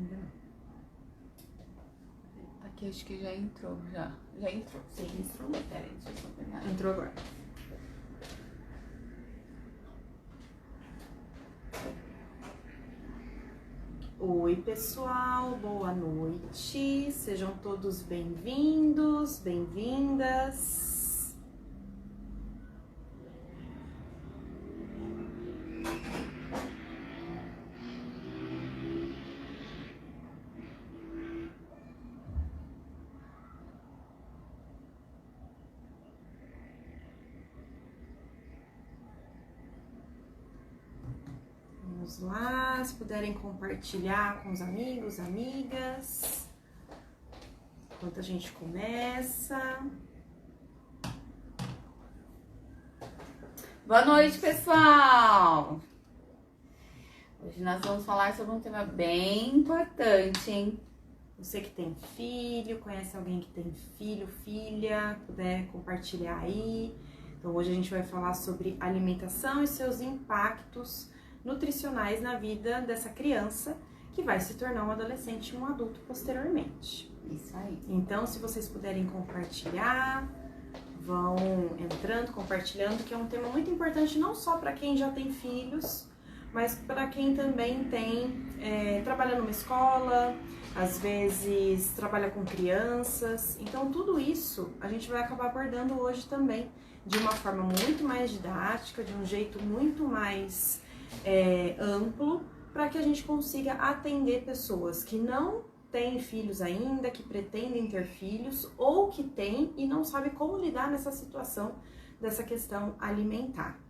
Ainda não. Aqui acho que já entrou, já entrou. Sim, entrou. Peraí, deixa eu só pegar. Entrou agora. Oi, pessoal, boa noite. Sejam todos bem-vindos, bem-vindas. Vamos lá, se puderem compartilhar com os amigos, amigas, enquanto a gente começa. Boa noite, pessoal! Hoje nós vamos falar sobre um tema bem importante, hein? Você que tem filho, conhece alguém que tem filho, filha, puder compartilhar aí. Então hoje a gente vai falar sobre alimentação e seus impactos nutricionais na vida dessa criança que vai se tornar um adolescente e um adulto posteriormente. Isso aí. Então, se vocês puderem compartilhar, vão entrando, compartilhando, que é um tema muito importante não só para quem já tem filhos, mas para quem também trabalha numa escola, às vezes trabalha com crianças. Então, tudo isso a gente vai acabar abordando hoje também de uma forma muito mais didática, de um jeito muito mais amplo, para que a gente consiga atender pessoas que não têm filhos ainda, que pretendem ter filhos, ou que têm e não sabem como lidar nessa situação dessa questão alimentar.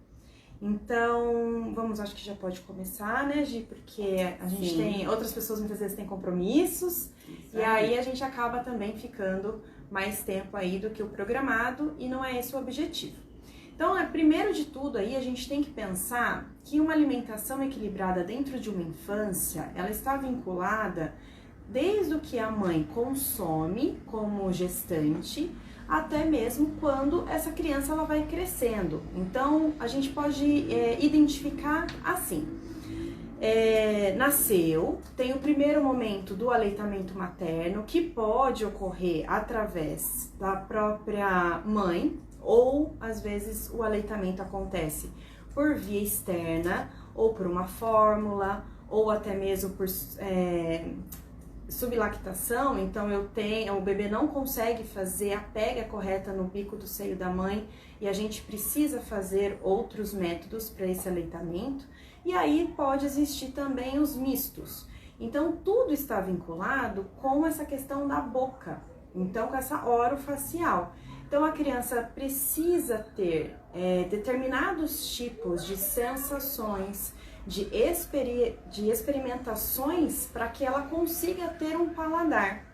Então, acho que já pode começar, né, Gi? Porque a gente tem, outras pessoas muitas vezes têm compromissos, e aí a gente acaba também ficando mais tempo aí do que o programado, e não é esse o objetivo. Então, primeiro de tudo aí, a gente tem que pensar que uma alimentação equilibrada dentro de uma infância, ela está vinculada desde o que a mãe consome como gestante, até mesmo quando essa criança ela vai crescendo. Então, a gente pode identificar assim. Nasceu, tem o primeiro momento do aleitamento materno, que pode ocorrer através da própria mãe, ou às vezes o aleitamento acontece por via externa, ou por uma fórmula, ou até mesmo por sublactação. Então o bebê não consegue fazer a pega correta no bico do seio da mãe e a gente precisa fazer outros métodos para esse aleitamento. E aí pode existir também os mistos. Então tudo está vinculado com essa questão da boca, então com essa orofacial. Então a criança precisa ter determinados tipos de sensações, de experimentações para que ela consiga ter um paladar.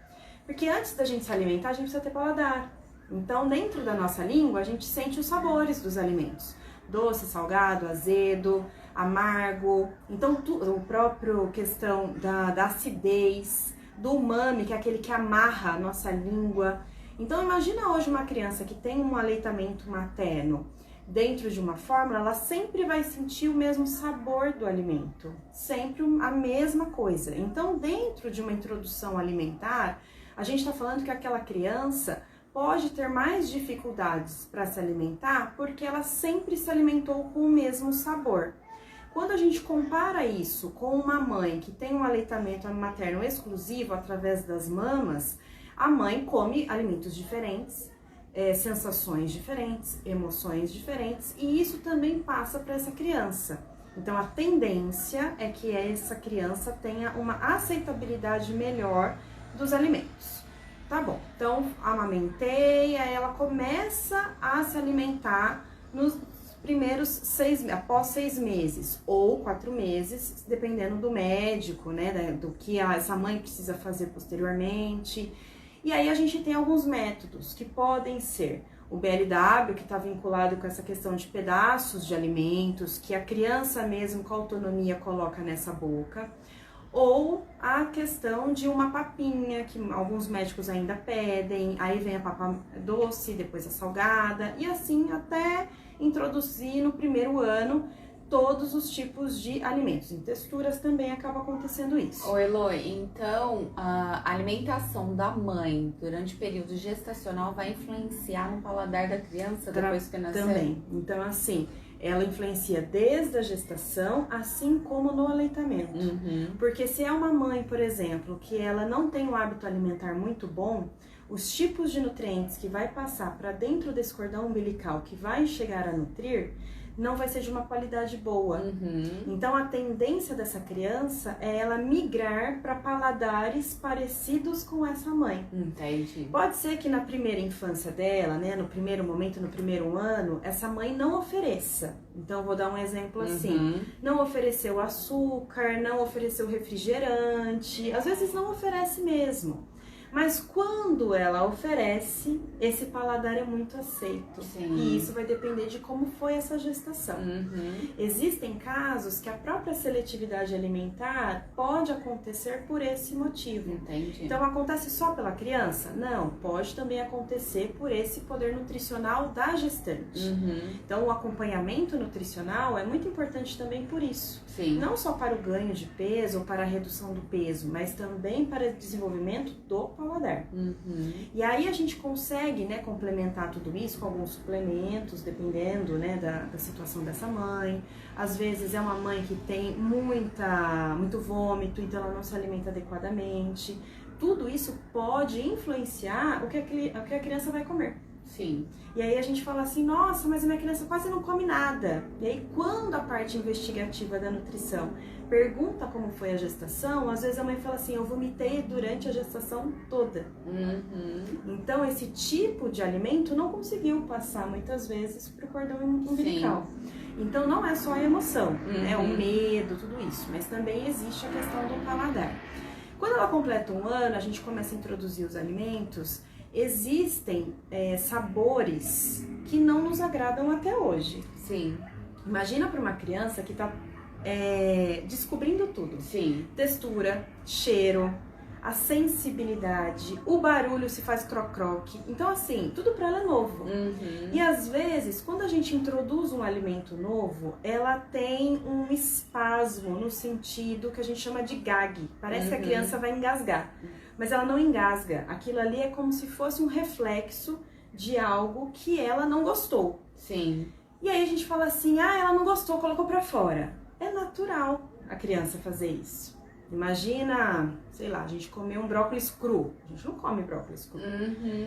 Porque antes da gente se alimentar, a gente precisa ter paladar. Então dentro da nossa língua a gente sente os sabores dos alimentos. Doce, salgado, azedo, amargo. Então o próprio questão da acidez, do umami, que é aquele que amarra a nossa língua. Então imagina hoje uma criança que tem um aleitamento materno dentro de uma fórmula, ela sempre vai sentir o mesmo sabor do alimento, sempre a mesma coisa. Então dentro de uma introdução alimentar, a gente está falando que aquela criança pode ter mais dificuldades para se alimentar porque ela sempre se alimentou com o mesmo sabor. Quando a gente compara isso com uma mãe que tem um aleitamento materno exclusivo através das mamas, a mãe come alimentos diferentes, sensações diferentes, emoções diferentes, e isso também passa para essa criança. Então a tendência é que essa criança tenha uma aceitabilidade melhor dos alimentos. Tá bom, então amamentei, aí ela começa a se alimentar nos primeiros após 6 meses ou 4 meses, dependendo do médico, né, do que essa mãe precisa fazer posteriormente. E aí a gente tem alguns métodos que podem ser o BLW, que está vinculado com essa questão de pedaços de alimentos, que a criança mesmo com autonomia coloca nessa boca, ou a questão de uma papinha, que alguns médicos ainda pedem, aí vem a papa doce, depois a salgada, e assim até introduzir no primeiro ano todos os tipos de alimentos. Em texturas também acaba acontecendo isso. Ô Eloy, então a alimentação da mãe durante o período gestacional vai influenciar no paladar da criança depois que nascer? Também. Então, assim, ela influencia desde a gestação, assim como no aleitamento. Porque se é uma mãe, por exemplo, que ela não tem um hábito alimentar muito bom, os tipos de nutrientes que vai passar para dentro desse cordão umbilical, que vai chegar a nutrir, não vai ser de uma qualidade boa. Então a tendência dessa criança é ela migrar para paladares parecidos com essa mãe. Entendi. Pode ser que na primeira infância dela, né, no primeiro momento, no primeiro ano, essa mãe não ofereça. Então vou dar um exemplo assim, não ofereceu açúcar, não ofereceu refrigerante, às vezes não oferece mesmo. Mas quando ela oferece, esse paladar é muito aceito. Sim. E isso vai depender de como foi essa gestação. Existem casos que a própria seletividade alimentar pode acontecer por esse motivo. Entendi. Então, acontece só pela criança? Não, pode também acontecer por esse poder nutricional da gestante. Então, o acompanhamento nutricional é muito importante também por isso. Sim. Não só para o ganho de peso ou para a redução do peso, mas também para o desenvolvimento do paladar. E aí a gente consegue, né, complementar tudo isso com alguns suplementos, dependendo, né, da situação dessa mãe. Às vezes é uma mãe que tem muito vômito, então ela não se alimenta adequadamente. Tudo isso pode influenciar o que a criança vai comer. Sim. E aí a gente fala assim, nossa, mas a minha criança quase não come nada. E aí quando a parte investigativa da nutrição pergunta como foi a gestação, às vezes a mãe fala assim, eu vomitei durante a gestação toda. Então esse tipo de alimento não conseguiu passar muitas vezes pro cordão umbilical. Então não é só a emoção, né, o medo, tudo isso, mas também existe a questão do paladar. Quando ela completa um ano, a gente começa a introduzir os alimentos. Existem sabores que não nos agradam até hoje. Sim. Imagina para uma criança que está descobrindo tudo. Sim. Textura, cheiro, a sensibilidade, o barulho se faz croque-croque. Então, assim, tudo para ela é novo. E às vezes, quando a gente introduz um alimento novo, ela tem um espasmo no sentido que a gente chama de gag. Parece que a criança vai engasgar. Mas ela não engasga. Aquilo ali é como se fosse um reflexo de algo que ela não gostou. Sim. E aí a gente fala assim, ela não gostou, colocou pra fora. É natural a criança fazer isso. Imagina, sei lá, a gente comer um brócolis cru. A gente não come brócolis cru.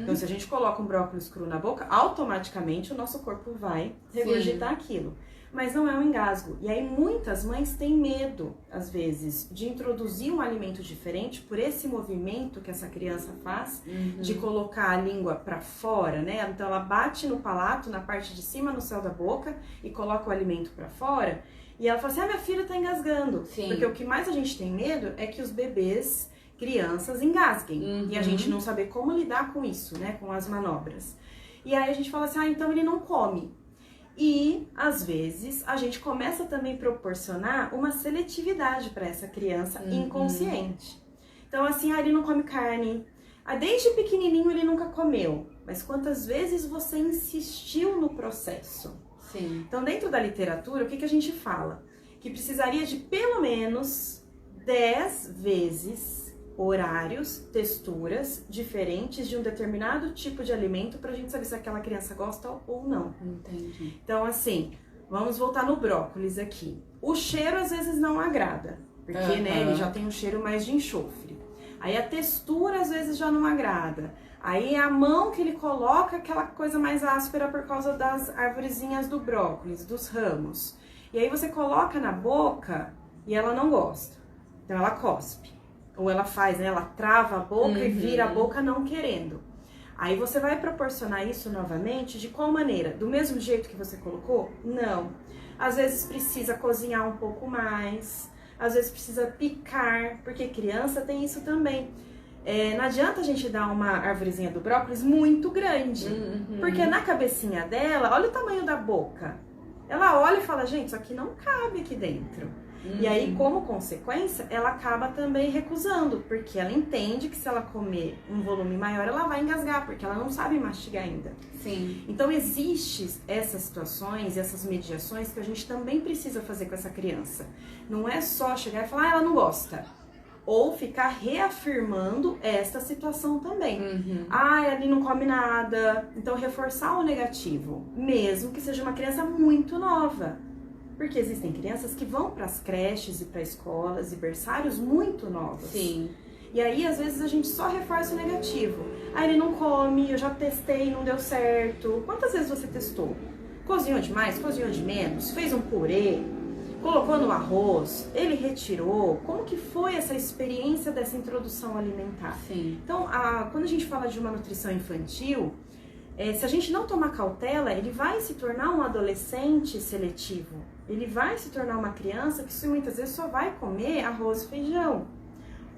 Então, se a gente coloca um brócolis cru na boca, automaticamente o nosso corpo vai regurgitar aquilo. Mas não é um engasgo. E aí muitas mães têm medo, às vezes, de introduzir um alimento diferente por esse movimento que essa criança faz, de colocar a língua pra fora, né? Então ela bate no palato, na parte de cima, no céu da boca, e coloca o alimento pra fora. E ela fala assim, minha filha tá engasgando. Sim. Porque o que mais a gente tem medo é que os bebês, crianças, engasguem. E a gente não saber como lidar com isso, né? Com as manobras. E aí a gente fala assim, então ele não come. E, às vezes, a gente começa também a proporcionar uma seletividade para essa criança inconsciente. Então, assim, ele não come carne. Desde pequenininho ele nunca comeu. Mas quantas vezes você insistiu no processo? Sim. Então, dentro da literatura, o que a gente fala? Que precisaria de pelo menos 10 vezes horários, texturas diferentes de um determinado tipo de alimento pra gente saber se aquela criança gosta ou não. Entendi. Então, assim, vamos voltar no brócolis aqui. O cheiro às vezes não agrada, porque né, ele já tem um cheiro mais de enxofre. Aí a textura às vezes já não agrada. Aí a mão que ele coloca, aquela coisa mais áspera por causa das arvorezinhas do brócolis, dos ramos. E aí você coloca na boca e ela não gosta. Então ela cospe. Ou ela faz, né? Ela trava a boca e vira a boca não querendo. Aí você vai proporcionar isso novamente de qual maneira? Do mesmo jeito que você colocou? Não. Às vezes precisa cozinhar um pouco mais, às vezes precisa picar, porque criança tem isso também. Não adianta a gente dar uma arvorezinha do brócolis muito grande, porque na cabecinha dela, olha o tamanho da boca. Ela olha e fala, gente, isso aqui não cabe aqui dentro. E aí, como consequência, ela acaba também recusando, porque ela entende que se ela comer um volume maior, ela vai engasgar, porque ela não sabe mastigar ainda. Sim. Então, existem essas situações e essas mediações que a gente também precisa fazer com essa criança. Não é só chegar e falar, ela não gosta. Ou ficar reafirmando esta situação também. Ele não come nada. Então, reforçar o negativo, mesmo que seja uma criança muito nova. Porque existem crianças que vão para as creches e para escolas e berçários muito novos. Sim. E aí, às vezes, a gente só reforça o negativo. Ele não come, eu já testei, não deu certo. Quantas vezes você testou? Cozinhou demais, cozinhou de menos, fez um purê, colocou no arroz, ele retirou. Como que foi essa experiência dessa introdução alimentar? Sim. Então, quando a gente fala de uma nutrição infantil, se a gente não tomar cautela, ele vai se tornar um adolescente seletivo. Ele vai se tornar uma criança que muitas vezes só vai comer arroz e feijão.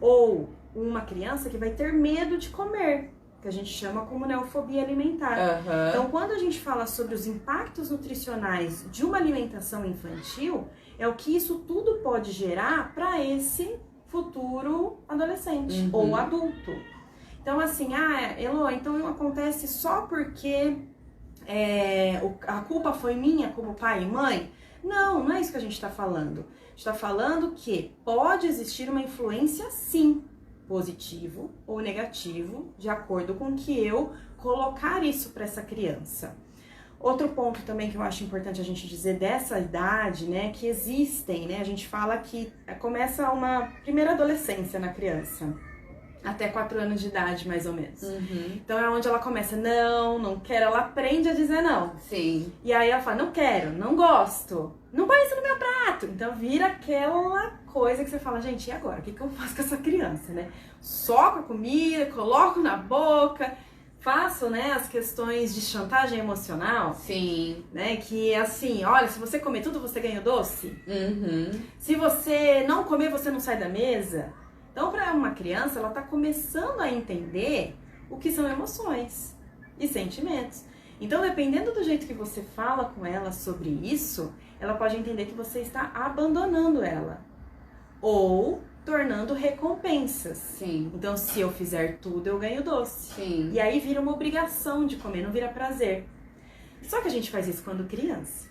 Ou uma criança que vai ter medo de comer, que a gente chama como neofobia alimentar. Então, quando a gente fala sobre os impactos nutricionais de uma alimentação infantil, é o que isso tudo pode gerar para esse futuro adolescente ou adulto. Então, assim, Elo, então acontece só porque a culpa foi minha como pai e mãe? Não, não é isso que a gente está falando. A gente está falando que pode existir uma influência, sim, positivo ou negativo, de acordo com que eu colocar isso para essa criança. Outro ponto também que eu acho importante a gente dizer dessa idade, né, que existem, né, a gente fala que começa uma primeira adolescência na criança, até 4 anos de idade, mais ou menos. Então é onde ela começa, não quero, ela aprende a dizer não. Sim. E aí ela fala, não quero, não gosto, não põe isso no meu prato. Então vira aquela coisa que você fala, gente, e agora? O que eu faço com essa criança, né? Soco a comida, coloco na boca, faço, né, as questões de chantagem emocional. Sim. Né, que é assim, olha, se você comer tudo, você ganha o doce. Se você não comer, você não sai da mesa. Então, para uma criança, ela está começando a entender o que são emoções e sentimentos. Então, dependendo do jeito que você fala com ela sobre isso, ela pode entender que você está abandonando ela ou tornando recompensas. Sim. Então, se eu fizer tudo, eu ganho doce. Sim. E aí vira uma obrigação de comer, não vira prazer. Só que a gente faz isso quando criança.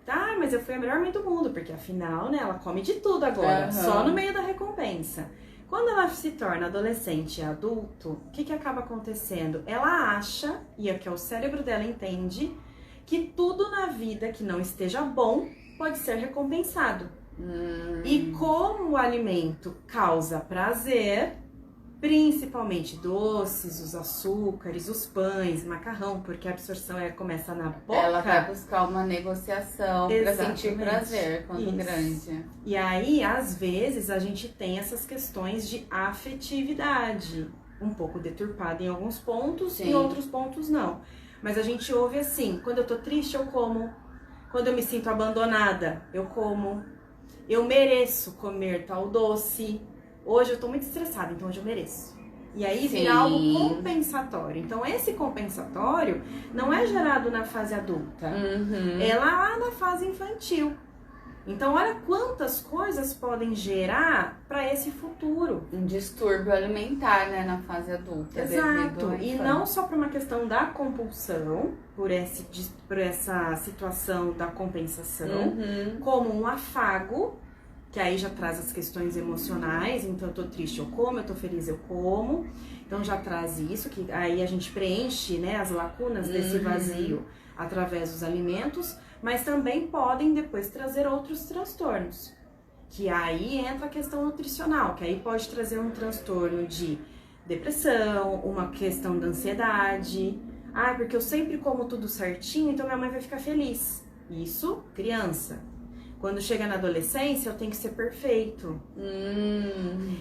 Tá, mas eu fui a melhor mãe do mundo, porque afinal, né, ela come de tudo agora, só no meio da recompensa. Quando ela se torna adolescente e adulto, o que acaba acontecendo? Ela acha, e é o que o cérebro dela entende, que tudo na vida que não esteja bom pode ser recompensado. E como o alimento causa prazer, principalmente doces, os açúcares, os pães, macarrão, porque a absorção começa na boca. Ela vai buscar uma negociação para sentir prazer quando grande. E aí, às vezes, a gente tem essas questões de afetividade, um pouco deturpada em alguns pontos, em outros pontos não. Mas a gente ouve assim, quando eu tô triste, eu como. Quando eu me sinto abandonada, eu como. Eu mereço comer tal doce. Hoje eu tô muito estressada, então hoje eu mereço. E aí vira algo compensatório. Então esse compensatório não é gerado na fase adulta. É lá na fase infantil. Então olha quantas coisas podem gerar para esse futuro. Um distúrbio alimentar, né, na fase adulta. Exato. E não só por uma questão da compulsão, por essa situação da compensação, como um afago, que aí já traz as questões emocionais. Então eu tô triste, eu como, eu tô feliz, eu como. Então já traz isso, que aí a gente preenche, né, as lacunas desse vazio através dos alimentos, mas também podem depois trazer outros transtornos. Que aí entra a questão nutricional, que aí pode trazer um transtorno de depressão, uma questão da ansiedade. Porque eu sempre como tudo certinho, então minha mãe vai ficar feliz. Isso, criança. Quando chega na adolescência, eu tenho que ser perfeito.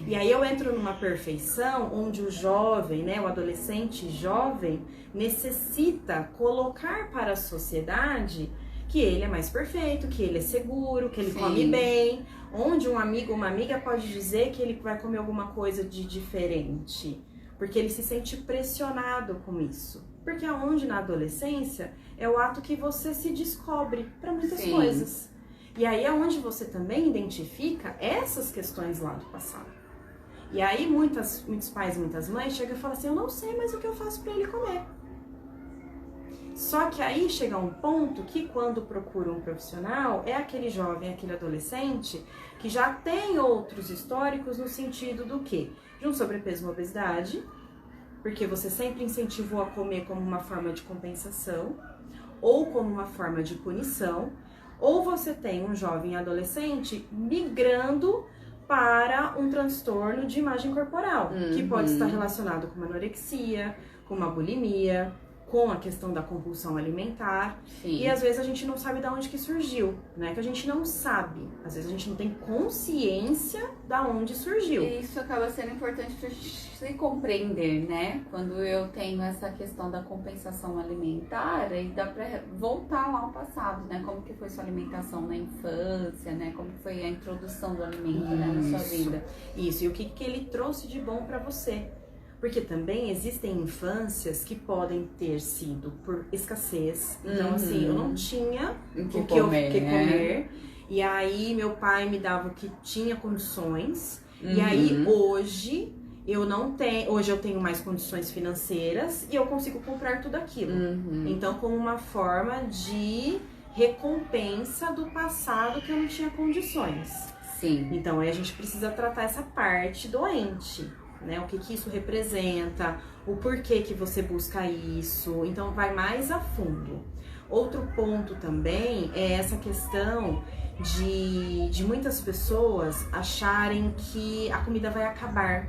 E aí eu entro numa perfeição onde o jovem, né, o adolescente jovem, necessita colocar para a sociedade que ele é mais perfeito, que ele é seguro, que ele come bem. Onde um amigo ou uma amiga pode dizer que ele vai comer alguma coisa de diferente. Porque ele se sente pressionado com isso. Porque aonde na adolescência é o ato que você se descobre para muitas coisas. E aí é onde você também identifica essas questões lá do passado. E aí muitos pais e muitas mães chegam e falam assim, eu não sei mais o que eu faço para ele comer. Só que aí chega um ponto que quando procura um profissional, é aquele jovem, aquele adolescente que já tem outros históricos no sentido do quê? De um sobrepeso e uma obesidade, porque você sempre incentivou a comer como uma forma de compensação, ou como uma forma de punição, ou você tem um jovem adolescente migrando para um transtorno de imagem corporal, que pode estar relacionado com uma anorexia, com uma bulimia, com a questão da compulsão alimentar. Sim. E às vezes a gente não sabe de onde que surgiu, né? Que a gente não sabe. Às vezes a gente não tem consciência da onde surgiu. E isso acaba sendo importante pra gente se compreender, né? Quando eu tenho essa questão da compensação alimentar, e dá pra voltar lá ao passado, né? Como que foi sua alimentação na infância, né? Como que foi a introdução do alimento, né, na sua vida. Isso, e o que ele trouxe de bom pra você. Porque também existem infâncias que podem ter sido por escassez. Então, assim, eu não tinha o que comer. E aí, meu pai me dava o que tinha condições. E aí, hoje, hoje eu tenho mais condições financeiras e eu consigo comprar tudo aquilo. Então, como uma forma de recompensa do passado que eu não tinha condições. Sim. Então, aí a gente precisa tratar essa parte doente. Né, o que isso representa, o porquê que você busca isso, então vai mais a fundo. Outro ponto também é essa questão de muitas pessoas acharem que a comida vai acabar.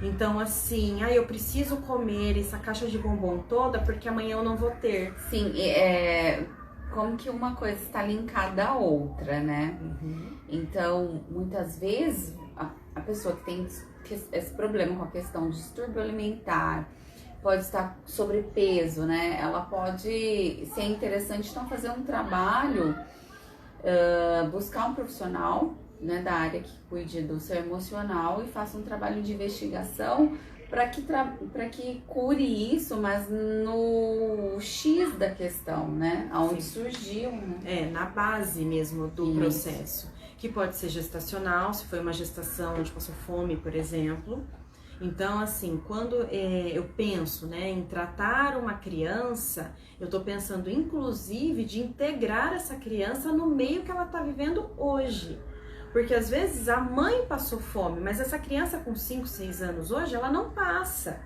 Então assim, eu preciso comer essa caixa de bombom toda porque amanhã eu não vou ter. Sim, como que uma coisa está linkada à outra, né? Então, muitas vezes, a pessoa que tem esse problema com a questão de distúrbio alimentar, pode estar com sobrepeso, né? Ela pode ser interessante, então, fazer um trabalho, buscar um profissional, né, da área que cuide do seu emocional e faça um trabalho de investigação para que cure isso, mas no X da questão, né? Aonde surgiu, né? Na base mesmo do processo. Que pode ser gestacional, se foi uma gestação onde passou fome, por exemplo. Então, assim, quando eu penso, né, em tratar uma criança, eu tô pensando, inclusive, de integrar essa criança no meio que ela tá vivendo hoje. Porque, às vezes, a mãe passou fome, mas essa criança com 5, 6 anos hoje, ela não passa.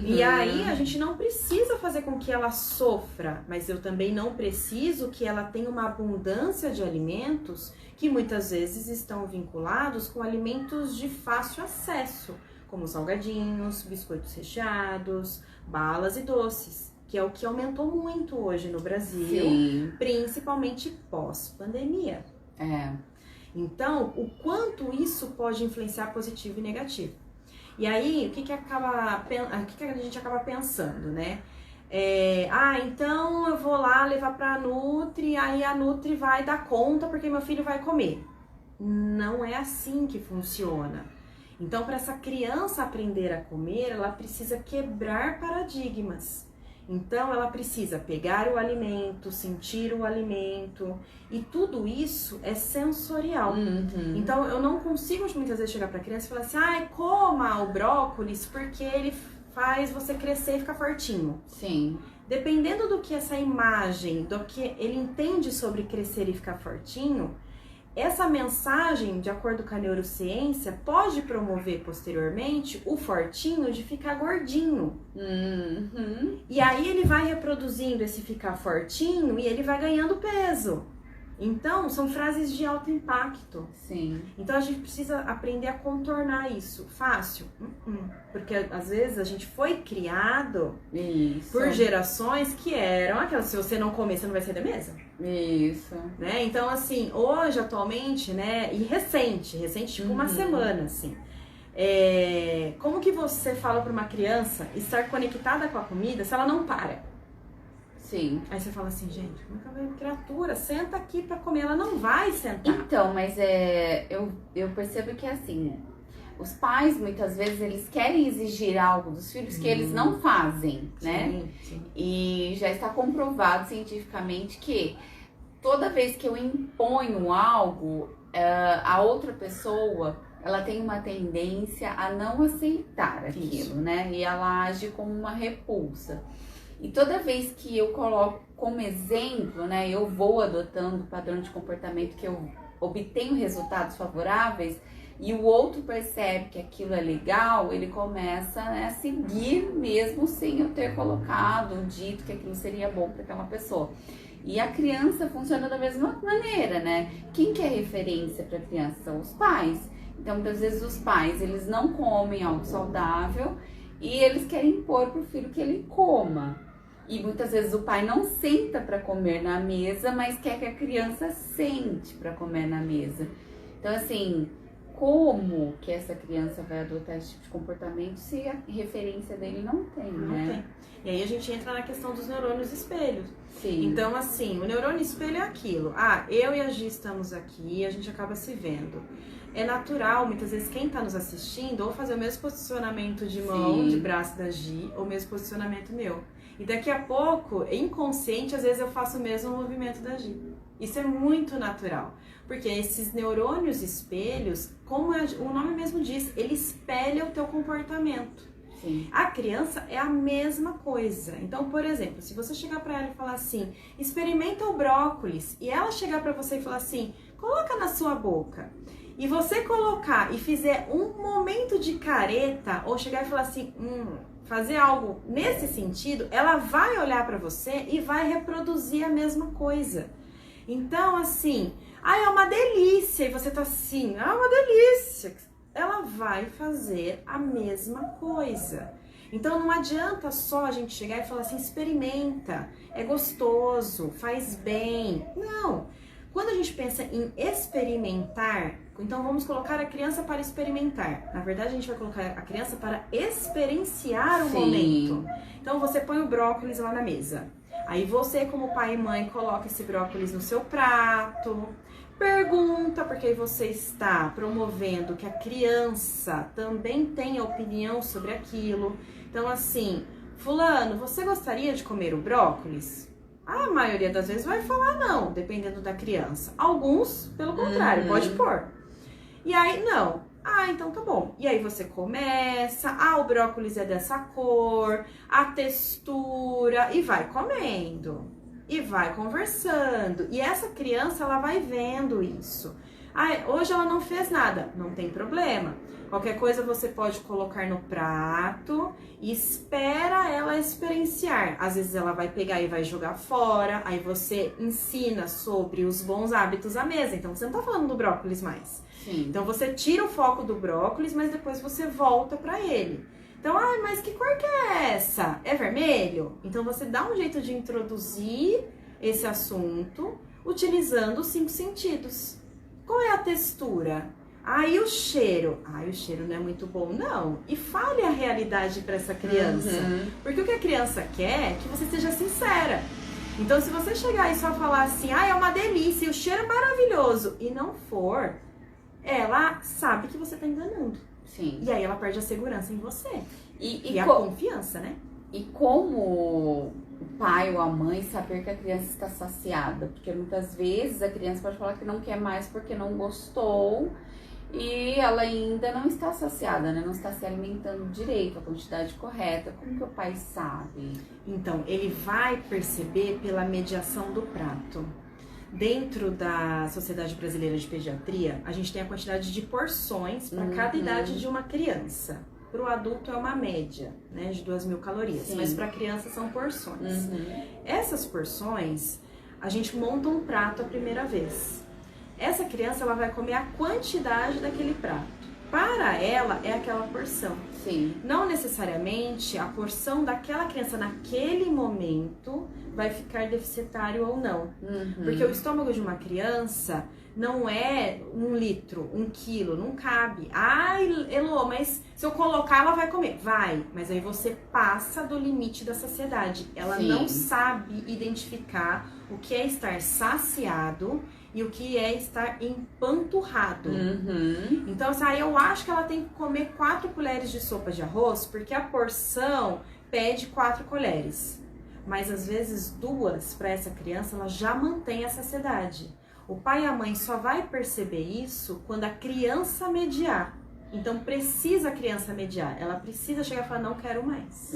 E aí, a gente não precisa fazer com que ela sofra, mas eu também não preciso que ela tenha uma abundância de alimentos que muitas vezes estão vinculados com alimentos de fácil acesso, como salgadinhos, biscoitos recheados, balas e doces, que é o que aumentou muito hoje no Brasil, principalmente pós-pandemia. Então, o quanto isso pode influenciar positivo e negativo. E aí, o que a gente acaba pensando, né? Então eu vou lá levar pra Nutri, aí a Nutri vai dar conta porque meu filho vai comer. Não é assim que funciona. Então, para essa criança aprender a comer, ela precisa quebrar paradigmas. Então, ela precisa pegar o alimento, sentir o alimento, e tudo isso é sensorial. Então, eu não consigo muitas vezes chegar para a criança e falar assim, coma o brócolis porque ele faz você crescer e ficar fortinho. Sim. Dependendo do que essa imagem, do que ele entende sobre crescer e ficar fortinho, essa mensagem, de acordo com a neurociência, pode promover posteriormente o fortinho de ficar gordinho. E aí ele vai reproduzindo esse ficar fortinho e ele vai ganhando peso. Então, são frases de alto impacto. Sim. Então, a gente precisa aprender a contornar isso. Fácil? Porque, às vezes, a gente foi criado por gerações que eram aquelas, se você não comer, você não vai sair da mesa. Isso. Né? Então, assim, hoje, atualmente, né, e recente, tipo uma semana, assim, como que você fala para uma criança estar conectada com a comida se ela não para? Sim. Aí você fala assim, gente, como é que a criatura senta aqui pra comer? Ela não vai sentar. Então, mas eu percebo que assim, os pais muitas vezes eles querem exigir algo dos filhos que eles não fazem, né? Sim. E já está comprovado cientificamente que toda vez que eu imponho algo, a outra pessoa, ela tem uma tendência a não aceitar aquilo, né? E ela age como uma repulsa. E toda vez que eu coloco como exemplo, né, eu vou adotando o padrão de comportamento que eu obtenho resultados favoráveis e o outro percebe que aquilo é legal, ele começa, né, a seguir mesmo sem eu ter colocado, dito que aquilo seria bom para aquela pessoa. E a criança funciona da mesma maneira, né? Quem que é referência para a criança? São os pais. Então, muitas vezes os pais, eles não comem algo saudável e eles querem impor pro filho que ele coma. E muitas vezes o pai não senta para comer na mesa, mas quer que a criança sente para comer na mesa. Então, assim, como que essa criança vai adotar esse tipo de comportamento se a referência dele não tem, né? E aí a gente entra na questão dos neurônios espelhos. Sim. Então, assim, o neurônio espelho é aquilo. Ah, eu e a Gi estamos aqui e a gente acaba se vendo. É natural, muitas vezes, quem está nos assistindo, ou fazer o mesmo posicionamento de mão, Sim. de braço da Gi, ou o mesmo posicionamento meu. E daqui a pouco, inconsciente, às vezes eu faço o mesmo movimento da Gi. Isso é muito natural. Porque esses neurônios espelhos, como o nome mesmo diz, ele espelha o teu comportamento. Sim. A criança é a mesma coisa. Então, por exemplo, se você chegar para ela e falar assim, experimenta o brócolis, e ela chegar para você e falar assim, coloca na sua boca, e você colocar e fizer um momento de careta, ou chegar e falar assim, fazer algo nesse sentido, ela vai olhar para você e vai reproduzir a mesma coisa. Então, assim, é uma delícia, e você tá assim, é uma delícia. Ela vai fazer a mesma coisa. Então não adianta só a gente chegar e falar assim, experimenta, é gostoso, faz bem. Não. Quando a gente pensa em experimentar, então vamos colocar a criança para experimentar. Na verdade, a gente vai colocar a criança para experienciar o momento. Então você põe o brócolis lá na mesa. Aí você, como pai e mãe, coloca esse brócolis no seu prato. Pergunta, porque aí você está promovendo que a criança também tenha opinião sobre aquilo. Então, assim, fulano, você gostaria de comer o brócolis? A maioria das vezes vai falar não, dependendo da criança. Alguns, pelo contrário, pode pôr. E aí, não. Então tá bom. E aí você começa, o brócolis é dessa cor, a textura, e vai comendo. E vai conversando. E essa criança, ela vai vendo isso. Hoje ela não fez nada. Não tem problema. Qualquer coisa você pode colocar no prato e espera ela experienciar. Às vezes ela vai pegar e vai jogar fora. Aí você ensina sobre os bons hábitos à mesa. Então você não tá falando do brócolis mais. Sim. Então você tira o foco do brócolis, mas depois você volta para ele. Então, mas que cor que é essa? É vermelho? Então você dá um jeito de introduzir esse assunto utilizando os 5 sentidos. Qual é a textura? E o cheiro? O cheiro não é muito bom, não. E fale a realidade para essa criança. Porque o que a criança quer é que você seja sincera. Então, se você chegar e só falar assim, é uma delícia, e o cheiro é maravilhoso, e não for, ela sabe que você tá enganando. Sim. E aí ela perde a segurança em você. E a confiança, né? E como o pai ou a mãe saber que a criança está saciada? Porque muitas vezes a criança pode falar que não quer mais porque não gostou e ela ainda não está saciada, né? Não está se alimentando direito, a quantidade correta. Como que o pai sabe? Então, ele vai perceber pela mediação do prato. Dentro da Sociedade Brasileira de Pediatria, a gente tem a quantidade de porções para cada idade de uma criança. Para o adulto é uma média, né, de 2.000 calorias, Sim. mas para a criança são porções. Essas porções, a gente monta um prato a primeira vez. Essa criança, ela vai comer a quantidade daquele prato. Para ela, é aquela porção. Sim. Não necessariamente a porção daquela criança naquele momento vai ficar deficitário ou não. Porque o estômago de uma criança não é 1 litro, 1 quilo, não cabe. Elô, mas se eu colocar ela vai comer. Vai, mas aí você passa do limite da saciedade. Ela não sabe identificar o que é estar saciado e o que é estar empanturrado. Então, eu acho que ela tem que comer 4 colheres de sopa de arroz, porque a porção pede 4 colheres. mas às vezes 2 para essa criança, ela já mantém a saciedade. O pai e a mãe só vai perceber isso quando a criança mediar. Então precisa a criança mediar, ela precisa chegar e falar, não quero mais.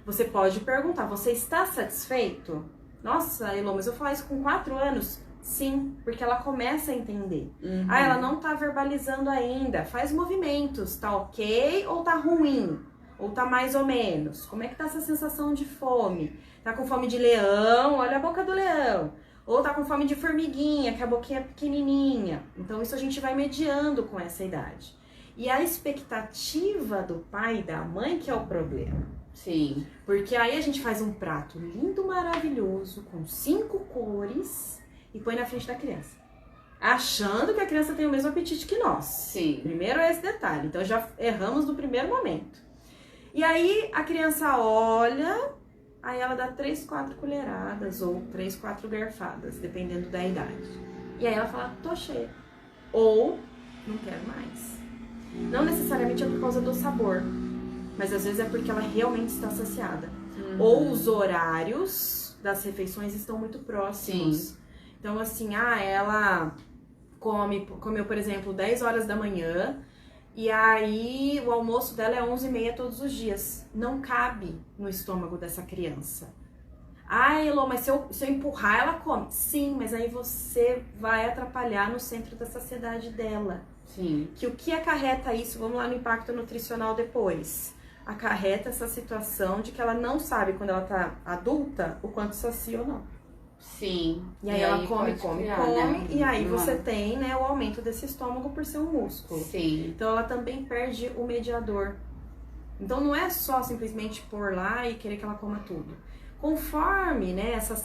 Você pode perguntar, você está satisfeito? Nossa, Elô, mas eu vou falar isso com 4 anos? Sim, porque ela começa a entender. Ah, ela não tá verbalizando ainda, faz movimentos, tá ok ou tá ruim? Ou tá mais ou menos? Como é que tá essa sensação de fome? Tá com fome de leão? Olha a boca do leão. Ou tá com fome de formiguinha, que a boquinha é pequenininha. Então isso a gente vai mediando com essa idade. E a expectativa do pai e da mãe que é o problema. Sim. Porque aí a gente faz um prato lindo, maravilhoso, com 5 cores e põe na frente da criança. Achando que a criança tem o mesmo apetite que nós. Sim. Primeiro é esse detalhe. Então já erramos no primeiro momento. E aí a criança olha, aí ela dá 3, 4 colheradas ou 3, 4 garfadas, dependendo da idade. E aí ela fala, tô cheia. Ou, não quero mais. Não necessariamente é por causa do sabor, mas às vezes é porque ela realmente está saciada. Ou os horários das refeições estão muito próximos. Sim. Então assim, ela comeu, por exemplo, 10 horas da manhã, e aí o almoço dela é 11h30 todos os dias. Não cabe no estômago dessa criança. Ah, Elô, mas se eu empurrar, ela come. Sim, mas aí você vai atrapalhar no centro da saciedade dela. Sim. Que o que acarreta isso, vamos lá no impacto nutricional depois. Acarreta essa situação de que ela não sabe, quando ela tá adulta, o quanto sacia ou não. Sim. E aí ela come, né? e aí você tem, né, o aumento desse estômago por ser um músculo. Sim. Então ela também perde o mediador. Então não é só simplesmente pôr lá e querer que ela coma tudo. Conforme, né, essa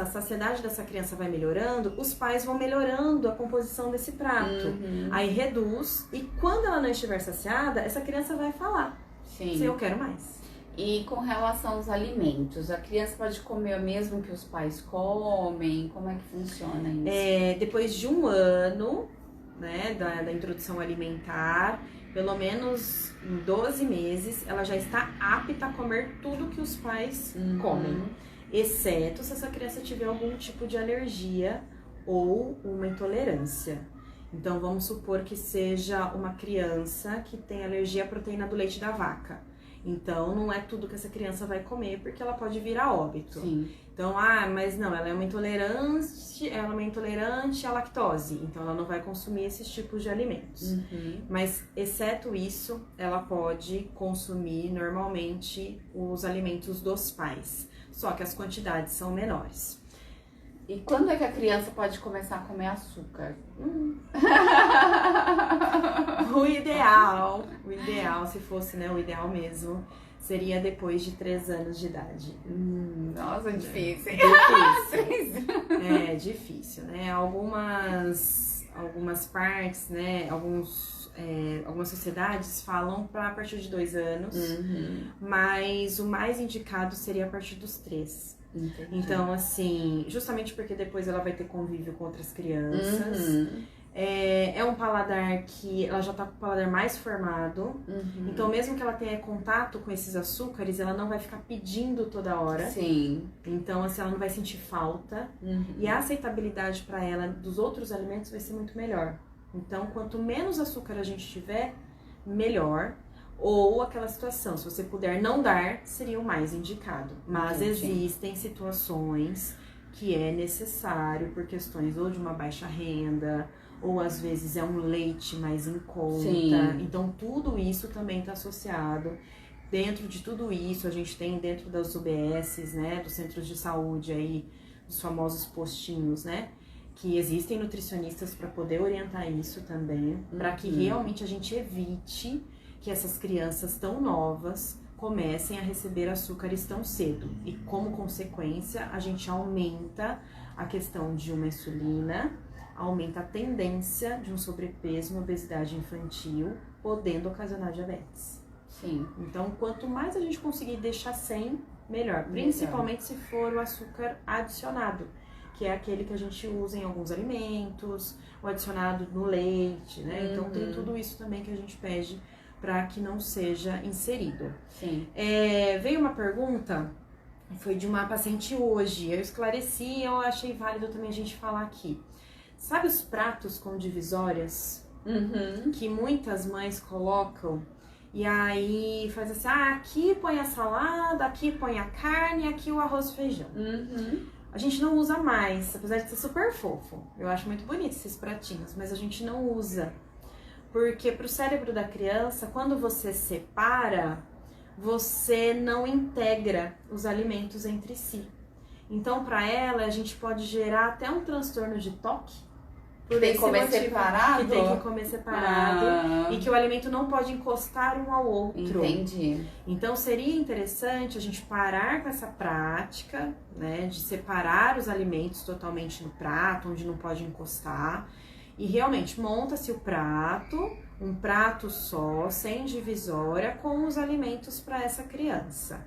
saciedade dessa criança vai melhorando, os pais vão melhorando a composição desse prato. Aí reduz, e quando ela não estiver saciada, essa criança vai falar. Sim. Se eu quero mais. E com relação aos alimentos, a criança pode comer o mesmo que os pais comem? Como é que funciona isso? Depois de 1 ano, né, da introdução alimentar, pelo menos em 12 meses, ela já está apta a comer tudo que os pais comem. Exceto se essa criança tiver algum tipo de alergia ou uma intolerância. Então, vamos supor que seja uma criança que tem alergia à proteína do leite da vaca. Então, não é tudo que essa criança vai comer, porque ela pode vir a óbito. Sim. Então, mas não, ela é uma intolerante à lactose, então ela não vai consumir esses tipos de alimentos. Mas, exceto isso, ela pode consumir normalmente os alimentos dos pais, só que as quantidades são menores. E quando é que a criança pode começar a comer açúcar? O ideal, se fosse, né, o ideal mesmo, seria depois de 3 anos de idade. Nossa, difícil. É difícil, né? Algumas partes, né? Algumas sociedades falam para a partir de 2 anos, mas o mais indicado seria a partir dos 3. Entendi. Então, assim, justamente porque depois ela vai ter convívio com outras crianças. É um paladar que ela já tá com o paladar mais formado. Então, mesmo que ela tenha contato com esses açúcares, ela não vai ficar pedindo toda hora. Sim. Então, assim, ela não vai sentir falta. E a aceitabilidade para ela dos outros alimentos vai ser muito melhor. Então, quanto menos açúcar a gente tiver, melhor. Ou aquela situação, se você puder não dar, seria o mais indicado. Mas existem situações que é necessário por questões ou de uma baixa renda, ou às vezes é um leite mais em conta. Sim. Então tudo isso também está associado. Dentro de tudo isso, a gente tem dentro das UBSs, né, dos centros de saúde aí, dos famosos postinhos, né, que existem nutricionistas para poder orientar isso também, para que realmente a gente evite que essas crianças tão novas comecem a receber açúcares tão cedo. E como consequência, a gente aumenta a questão de uma insulina, aumenta a tendência de um sobrepeso, uma obesidade infantil, podendo ocasionar diabetes. Sim. Então, quanto mais a gente conseguir deixar sem, melhor. Principalmente se for o açúcar adicionado, que é aquele que a gente usa em alguns alimentos, o adicionado no leite, né? Então, tem tudo isso também que a gente pede para que não seja inserido. Sim. Veio uma pergunta foi de uma paciente hoje. Eu esclareci, eu achei válido também a gente falar aqui. Sabe os pratos com divisórias que muitas mães colocam? E aí faz assim, aqui põe a salada, aqui põe a carne, aqui o arroz e feijão. A gente não usa mais, apesar de ser super fofo. Eu acho muito bonito esses pratinhos, mas a gente não usa. Porque pro cérebro da criança, quando você separa, você não integra os alimentos entre si. Então, para ela, a gente pode gerar até um transtorno de toque. Por tem que comer separado? Que tem que comer separado e que o alimento não pode encostar um ao outro. Entendi. Então, seria interessante a gente parar com essa prática, né, de separar os alimentos totalmente no prato, onde não pode encostar. E realmente, monta-se o prato, um prato só, sem divisória, com os alimentos para essa criança.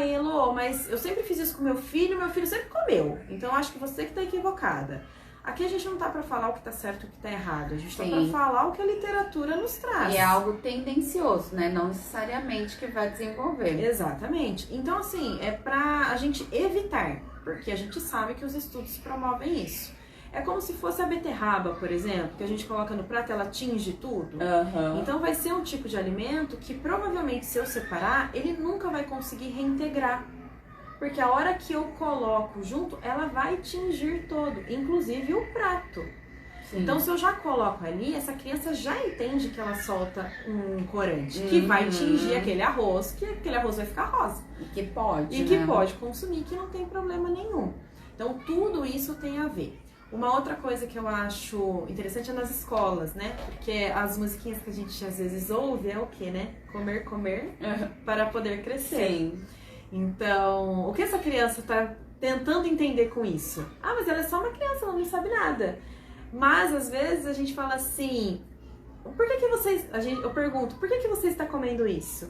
Elô, mas eu sempre fiz isso com meu filho sempre comeu. Então, acho que você que está equivocada. Aqui a gente não tá para falar o que tá certo e o que tá errado. A gente tá para falar o que a literatura nos traz. E é algo tendencioso, né? Não necessariamente que vai desenvolver. Exatamente. Então, assim, é pra a gente evitar. Porque a gente sabe que os estudos promovem isso. É como se fosse a beterraba, por exemplo, que a gente coloca no prato e ela tinge tudo. Então vai ser um tipo de alimento que provavelmente, se eu separar, ele nunca vai conseguir reintegrar. Porque a hora que eu coloco junto, ela vai tingir todo, inclusive o prato. Sim. Então, se eu já coloco ali, essa criança já entende que ela solta um corante, que vai tingir aquele arroz, que aquele arroz vai ficar rosa. E que pode, que pode consumir, que não tem problema nenhum. Então, tudo isso tem a ver. Uma outra coisa que eu acho interessante é nas escolas, né? Porque as musiquinhas que a gente às vezes ouve é o quê, né? Comer, comer, para poder crescer. Sim. Então, o que essa criança está tentando entender com isso? Mas ela é só uma criança, ela não sabe nada. Mas, às vezes, a gente fala assim, eu pergunto, por que você está comendo isso?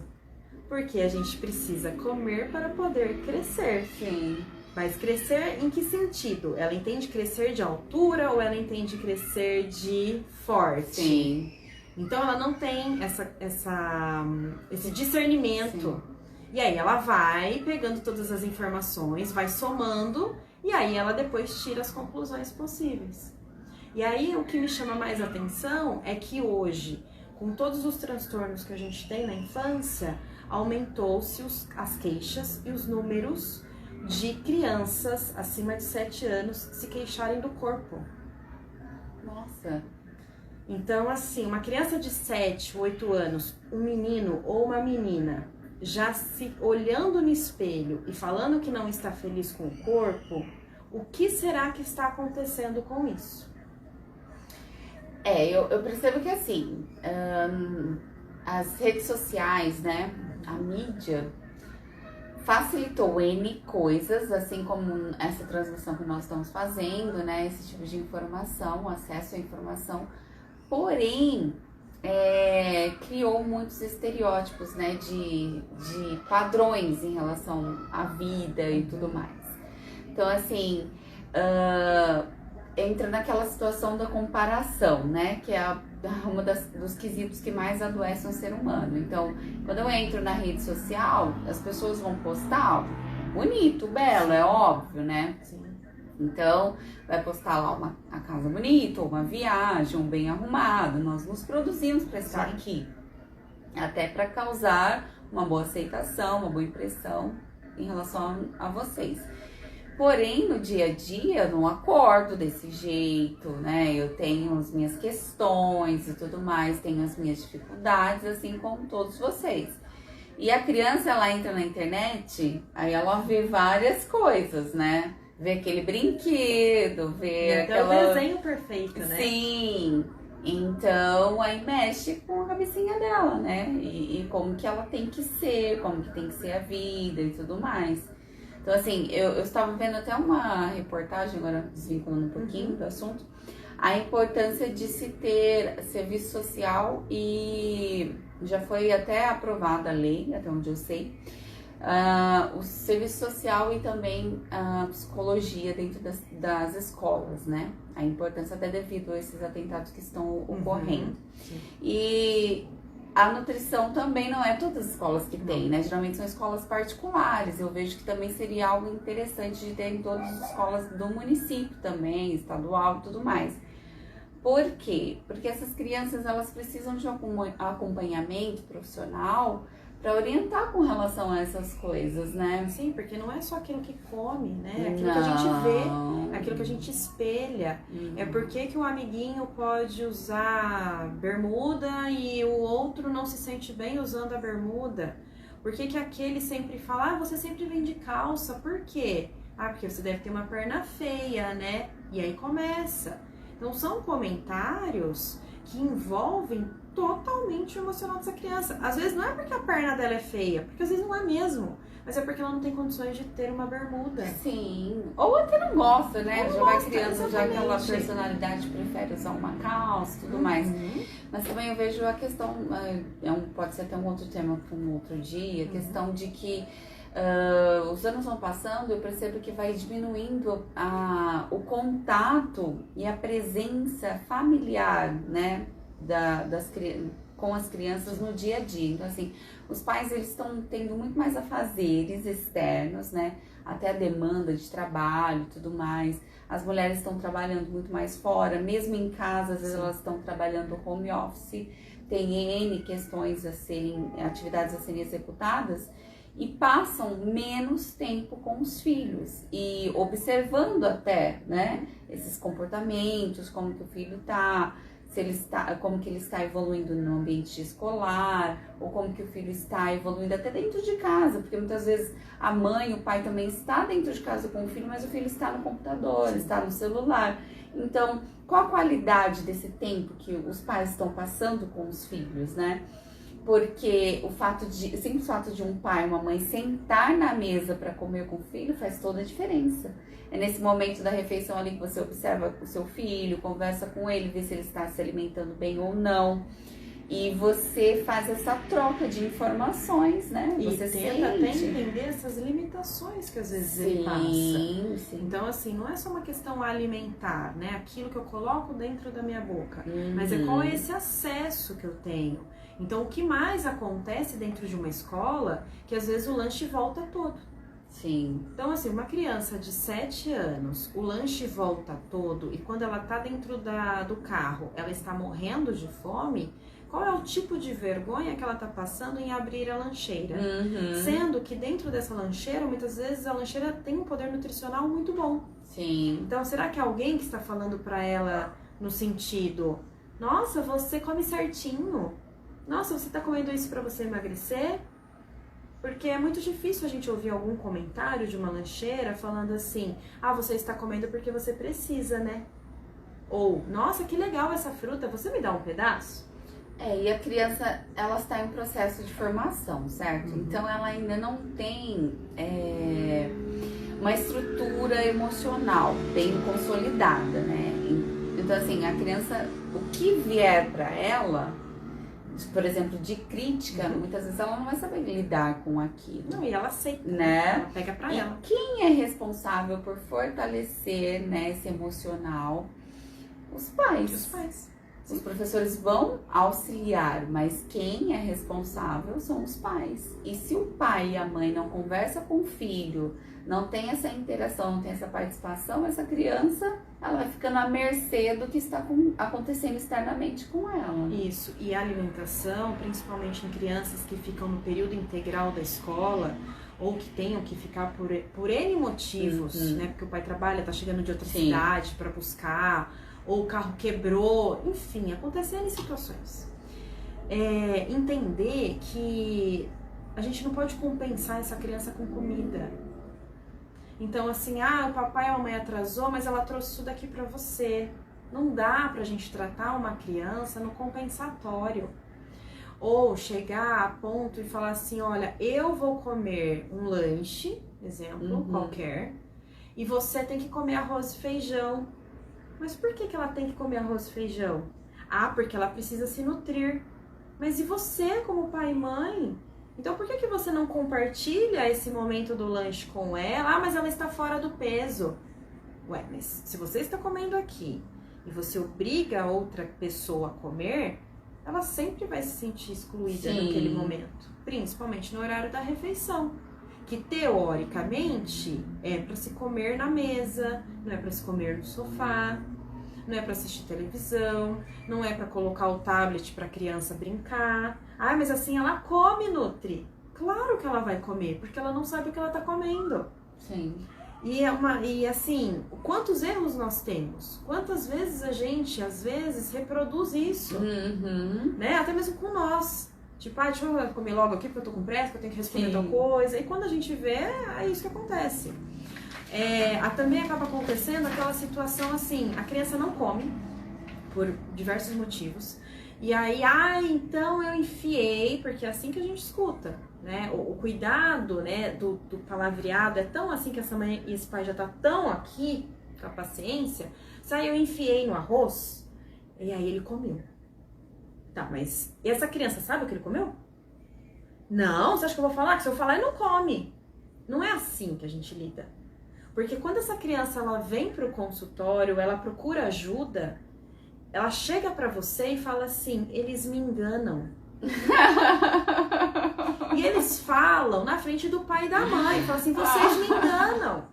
Porque a gente precisa comer para poder crescer. Sim. Mas crescer em que sentido? Ela entende crescer de altura ou ela entende crescer de forte? Sim. Então, ela não tem esse discernimento. Sim. E aí ela vai pegando todas as informações, vai somando, e aí ela depois tira as conclusões possíveis. E aí o que me chama mais atenção é que hoje, com todos os transtornos que a gente tem na infância, aumentou-se as queixas e os números de crianças acima de 7 anos se queixarem do corpo. Nossa! Então, assim, uma criança de 7, 8 anos, um menino ou uma menina, já se olhando no espelho e falando que não está feliz com o corpo, o que será que está acontecendo com isso? Eu percebo que assim, as redes sociais, né, a mídia facilitou N coisas, assim como essa transmissão que nós estamos fazendo, né, esse tipo de informação, acesso à informação, porém, criou muitos estereótipos, né, de padrões em relação à vida e tudo mais. Então, assim, entra naquela situação da comparação, né, que é uma dos quesitos que mais adoecem o ser humano. Então, quando eu entro na rede social, as pessoas vão postar bonito, belo, é óbvio, né? Sim. Então, vai postar lá a casa bonita, ou uma viagem, um bem arrumado. Nós nos produzimos para estar aqui. Até para causar uma boa aceitação, uma boa impressão em relação a vocês. Porém, no dia a dia, eu não acordo desse jeito, né? Eu tenho as minhas questões e tudo mais, tenho as minhas dificuldades, assim como todos vocês. E a criança, ela entra na internet, aí ela vê várias coisas, né? Vê aquele brinquedo, vê aquela... É o desenho perfeito, né? Sim. Então, aí mexe com a cabecinha dela, né? E como que ela tem que ser, como que tem que ser a vida e tudo mais. Então, assim, eu estava vendo até uma reportagem, agora desvinculando um pouquinho do assunto, a importância de se ter serviço social e já foi até aprovada a lei, até onde eu sei, o serviço social e também a psicologia dentro das escolas, né? A importância até devido a esses atentados que estão ocorrendo. E a nutrição também não é todas as escolas que tem, né? Geralmente são escolas particulares. Eu vejo que também seria algo interessante de ter em todas as escolas do município também, estadual e tudo mais. Por quê? Porque essas crianças, elas precisam de um acompanhamento profissional para orientar com relação a essas coisas, né? Sim, porque não é só aquilo que come, né? É aquilo que a gente vê, é aquilo que a gente espelha. É porque que o amiguinho pode usar bermuda e o outro não se sente bem usando a bermuda? Por que que aquele sempre fala, ah, você sempre vem de calça, por quê? Ah, porque você deve ter uma perna feia, né? E aí começa. Então são comentários que envolvem totalmente o emocional dessa criança. Às vezes não é porque a perna dela é feia, porque às vezes não é mesmo, mas é porque ela não tem condições de ter uma bermuda. Sim, ou até não gosta, né? Ou já não vai gosta, criando já exatamente. aquela personalidade, prefere usar uma calça e tudo mais. Mas também eu vejo a questão, pode ser até um outro tema para um outro dia, a questão de que os anos vão passando, eu percebo que vai diminuindo o contato e a presença familiar, né, com as crianças no dia a dia. Então, assim, os pais, eles estão tendo muito mais afazeres externos, né, até a demanda de trabalho e tudo mais. As mulheres estão trabalhando muito mais fora, mesmo em casa, às vezes elas estão trabalhando home office, tem N questões atividades a serem executadas, e passam menos tempo com os filhos e observando até, né, esses comportamentos, como que o filho tá, como que ele está evoluindo no ambiente escolar, ou como que o filho está evoluindo até dentro de casa, porque muitas vezes a mãe, o pai também está dentro de casa com o filho, mas o filho está no computador, está no celular. Então, qual a qualidade desse tempo que os pais estão passando com os filhos, né? Porque o simples fato de um pai e uma mãe sentar na mesa para comer com o filho faz toda a diferença. É nesse momento da refeição ali que você observa o seu filho, conversa com ele, vê se ele está se alimentando bem ou não. E você faz essa troca de informações, né? E você tenta até entender essas limitações que às vezes ele passa. Sim. Então, assim, não é só uma questão alimentar, né? Aquilo que eu coloco dentro da minha boca. Mas é qual é esse acesso que eu tenho. Então, o que mais acontece dentro de uma escola, que às vezes o lanche volta todo. Sim. Então, assim, uma criança de 7 anos, o lanche volta todo, e quando ela tá dentro do carro, ela está morrendo de fome, qual é o tipo de vergonha que ela tá passando em abrir a lancheira? Sendo que dentro dessa lancheira, muitas vezes a lancheira tem um poder nutricional muito bom. Sim. Então, será que é alguém que está falando pra ela no sentido, nossa, você come certinho? Nossa, você tá comendo isso pra você emagrecer? Porque é muito difícil a gente ouvir algum comentário de uma lancheira falando assim, ah, você está comendo porque você precisa, né? Ou, nossa, que legal essa fruta, você me dá um pedaço? E a criança, ela está em processo de formação, certo? Então, ela ainda não tem uma estrutura emocional bem consolidada, né? Então, assim, a criança, o que vier para ela, por exemplo, de crítica, muitas vezes ela não vai saber lidar com aquilo. Não, e ela aceita, né? Ela pega pra ela. Quem é responsável por fortalecer, né, esse emocional? Os pais. Os pais. Os professores vão auxiliar, mas quem é responsável são os pais. E se o pai e a mãe não conversam com o filho, não tem essa interação, não tem essa participação, essa criança, ela vai ficando à mercê do que está acontecendo externamente com ela. Isso, e a alimentação, principalmente em crianças que ficam no período integral da escola, ou que tenham que ficar por N motivos, né? Porque o pai trabalha, tá chegando de outra cidade para buscar, ou o carro quebrou, enfim, acontecem N situações. Entender que a gente não pode compensar essa criança com comida. Então, assim, o papai ou a mãe atrasou, mas ela trouxe isso daqui pra você. Não dá pra gente tratar uma criança no compensatório. Ou chegar a ponto e falar assim, olha, eu vou comer um lanche, exemplo, qualquer, e você tem que comer arroz e feijão. Mas por que ela tem que comer arroz e feijão? Porque ela precisa se nutrir. Mas e você, como pai e mãe? Então por que você não compartilha esse momento do lanche com ela? Mas ela está fora do peso. Ué, mas se você está comendo aqui e você obriga a outra pessoa a comer, ela sempre vai se sentir excluída Sim. naquele momento, principalmente no horário da refeição, que teoricamente é para se comer na mesa, não é para se comer no sofá, não é para assistir televisão, não é para colocar o tablet para a criança brincar. Ah, mas assim ela come, Nutri. Claro que ela vai comer, porque ela não sabe o que ela tá comendo. Sim. E assim, quantos erros nós temos? Quantas vezes a gente, às vezes, reproduz isso, né? Até mesmo com nós. Tipo, deixa eu comer logo aqui porque eu tô com pressa, porque eu tenho que responder tal coisa. E quando a gente vê, é isso que acontece. Também acaba acontecendo aquela situação assim, a criança não come, por diversos motivos. E aí, então eu enfiei, porque é assim que a gente escuta, né? O cuidado, né, do palavreado é tão assim que essa mãe e esse pai já tá tão aqui, com a paciência. Aí eu enfiei no arroz, e aí ele comeu. Tá, mas essa criança sabe o que ele comeu? Não, você acha que eu vou falar? Que se eu falar, ele não come. Não é assim que a gente lida. Porque quando essa criança ela vem pro consultório, ela procura ajuda, ela chega pra você e fala assim, eles me enganam. E eles falam na frente do pai e da mãe, falam assim, vocês me enganam.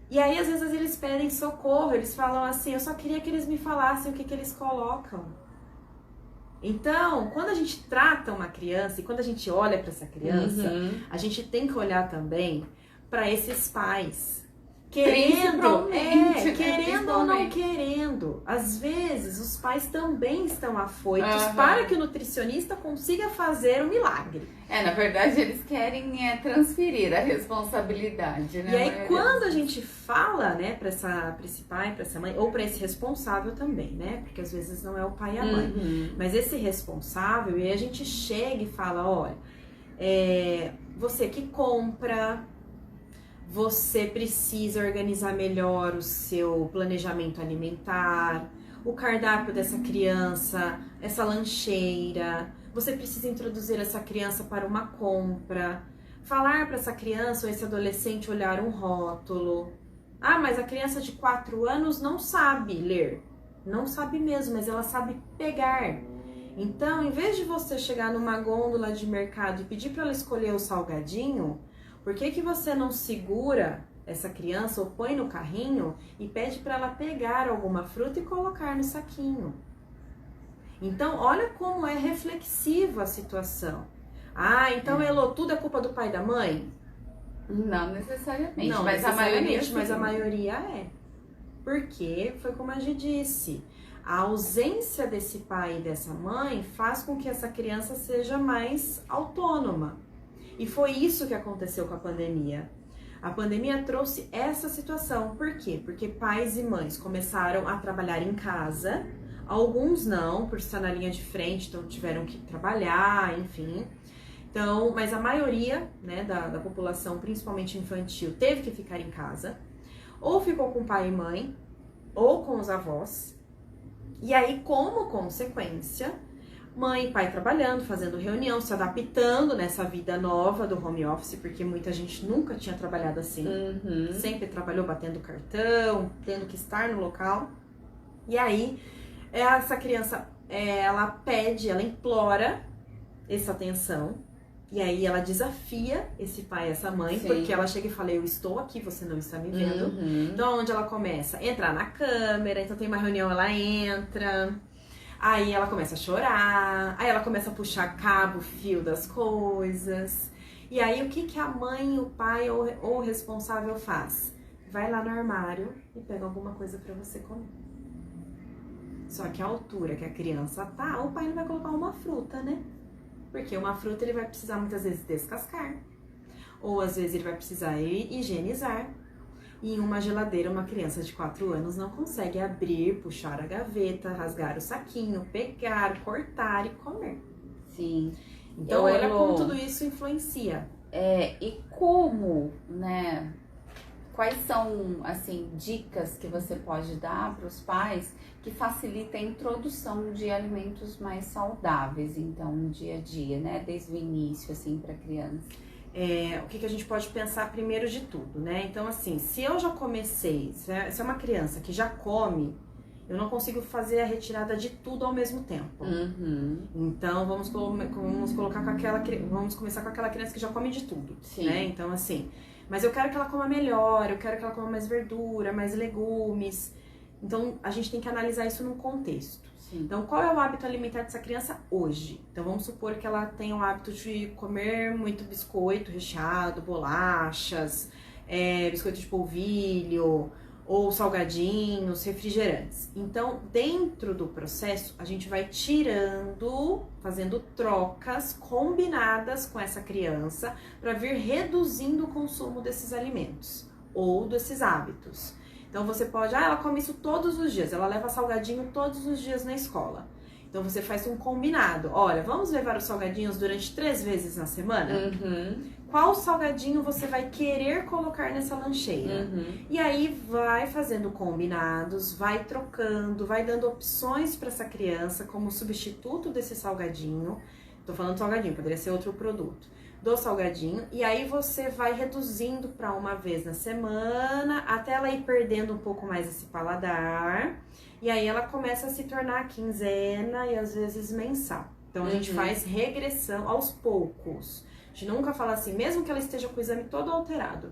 E aí às vezes eles pedem socorro, eles falam assim, eu só queria que eles me falassem o que eles colocam. Então, quando a gente trata uma criança e quando a gente olha para essa criança, a gente tem que olhar também para esses pais. Querendo ou não querendo. Às vezes, os pais também estão afoitos para que o nutricionista consiga fazer o milagre. Na verdade, eles querem transferir a responsabilidade, né? E aí, quando a gente fala, né, para esse pai, para essa mãe, ou para esse responsável também, né? Porque às vezes não é o pai e a mãe, mas esse responsável, e aí a gente chega e fala, olha, você que compra, você precisa organizar melhor o seu planejamento alimentar, o cardápio dessa criança, essa lancheira. Você precisa introduzir essa criança para uma compra, falar para essa criança ou esse adolescente olhar um rótulo. Ah, mas a criança de 4 anos não sabe ler. Não sabe mesmo, mas ela sabe pegar. Então, em vez de você chegar numa gôndola de mercado e pedir para ela escolher o salgadinho, por que você não segura essa criança ou põe no carrinho e pede para ela pegar alguma fruta e colocar no saquinho? Então, olha como é reflexiva a situação. Então, Elô, tudo é culpa do pai e da mãe? Não necessariamente, Não, mas a maioria é. Porque, foi como a gente disse, a ausência desse pai e dessa mãe faz com que essa criança seja mais autônoma. E foi isso que aconteceu com a pandemia. A pandemia trouxe essa situação. Por quê? Porque pais e mães começaram a trabalhar em casa. Alguns não, por estar na linha de frente, então tiveram que trabalhar, enfim. Então, mas a maioria, né, da população, principalmente infantil, teve que ficar em casa. Ou ficou com pai e mãe, ou com os avós. E aí, como consequência, mãe e pai trabalhando, fazendo reunião, se adaptando nessa vida nova do home office, porque muita gente nunca tinha trabalhado assim. Sempre trabalhou batendo cartão, tendo que estar no local. E aí, essa criança, ela pede, ela implora essa atenção. E aí, ela desafia esse pai e essa mãe, porque ela chega e fala, eu estou aqui, você não está me vendo. Então, onde ela começa? Entrar na câmera, então tem uma reunião, ela entra. Aí ela começa a chorar, aí ela começa a puxar cabo, fio das coisas. E aí o que a mãe, o pai ou o responsável faz? Vai lá no armário e pega alguma coisa pra você comer. Só que a altura que a criança tá, o pai não vai colocar uma fruta, né? Porque uma fruta ele vai precisar muitas vezes descascar. Ou às vezes ele vai precisar higienizar. E em uma geladeira, uma criança de 4 anos não consegue abrir, puxar a gaveta, rasgar o saquinho, pegar, cortar e comer. Sim. Então, olha como tudo isso influencia. E como, né? Quais são, assim, dicas que você pode dar para os pais que facilitem a introdução de alimentos mais saudáveis, então, no dia a dia, né? Desde o início, assim, para a criança. O que a gente pode pensar primeiro de tudo, né? Então, assim, se eu já comecei, se é uma criança que já come, Eu não consigo fazer a retirada de tudo ao mesmo tempo. Então, vamos colocar vamos começar com aquela criança que já come de tudo, né? Então, assim, mas eu quero que ela coma melhor, eu quero que ela coma mais verdura, mais legumes. Então, a gente tem que analisar isso num contexto. Então, qual é o hábito alimentar dessa criança hoje? Então, vamos supor que ela tenha o hábito de comer muito biscoito recheado, bolachas, biscoito de polvilho, ou salgadinhos, refrigerantes. Então, dentro do processo, a gente vai tirando, fazendo trocas combinadas com essa criança para vir reduzindo o consumo desses alimentos ou desses hábitos. Então, você pode, ela come isso todos os dias, ela leva salgadinho todos os dias na escola. Então, você faz um combinado. Olha, vamos levar os salgadinhos durante 3 vezes na semana? Qual salgadinho você vai querer colocar nessa lancheira? E aí vai fazendo combinados, vai trocando, vai dando opções para essa criança como substituto desse salgadinho. Tô falando salgadinho, poderia ser outro produto. Do salgadinho, e aí você vai reduzindo para uma vez na semana, até ela ir perdendo um pouco mais esse paladar. E aí ela começa a se tornar quinzena e às vezes mensal. Então a gente faz regressão aos poucos. A gente nunca fala assim, mesmo que ela esteja com o exame todo alterado.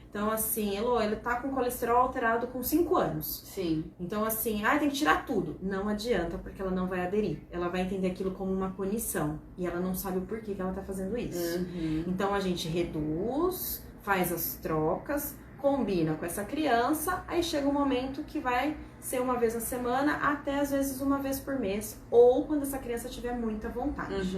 Então assim, Elô, ele tá com colesterol alterado com 5 anos. Então assim, tem que tirar tudo. Não adianta, porque ela não vai aderir. Ela vai entender aquilo como uma punição. E ela não sabe o porquê que ela tá fazendo isso. Então a gente reduz, faz as trocas, combina com essa criança, aí chega um momento que vai ser uma vez na semana, até às vezes uma vez por mês, ou quando essa criança tiver muita vontade.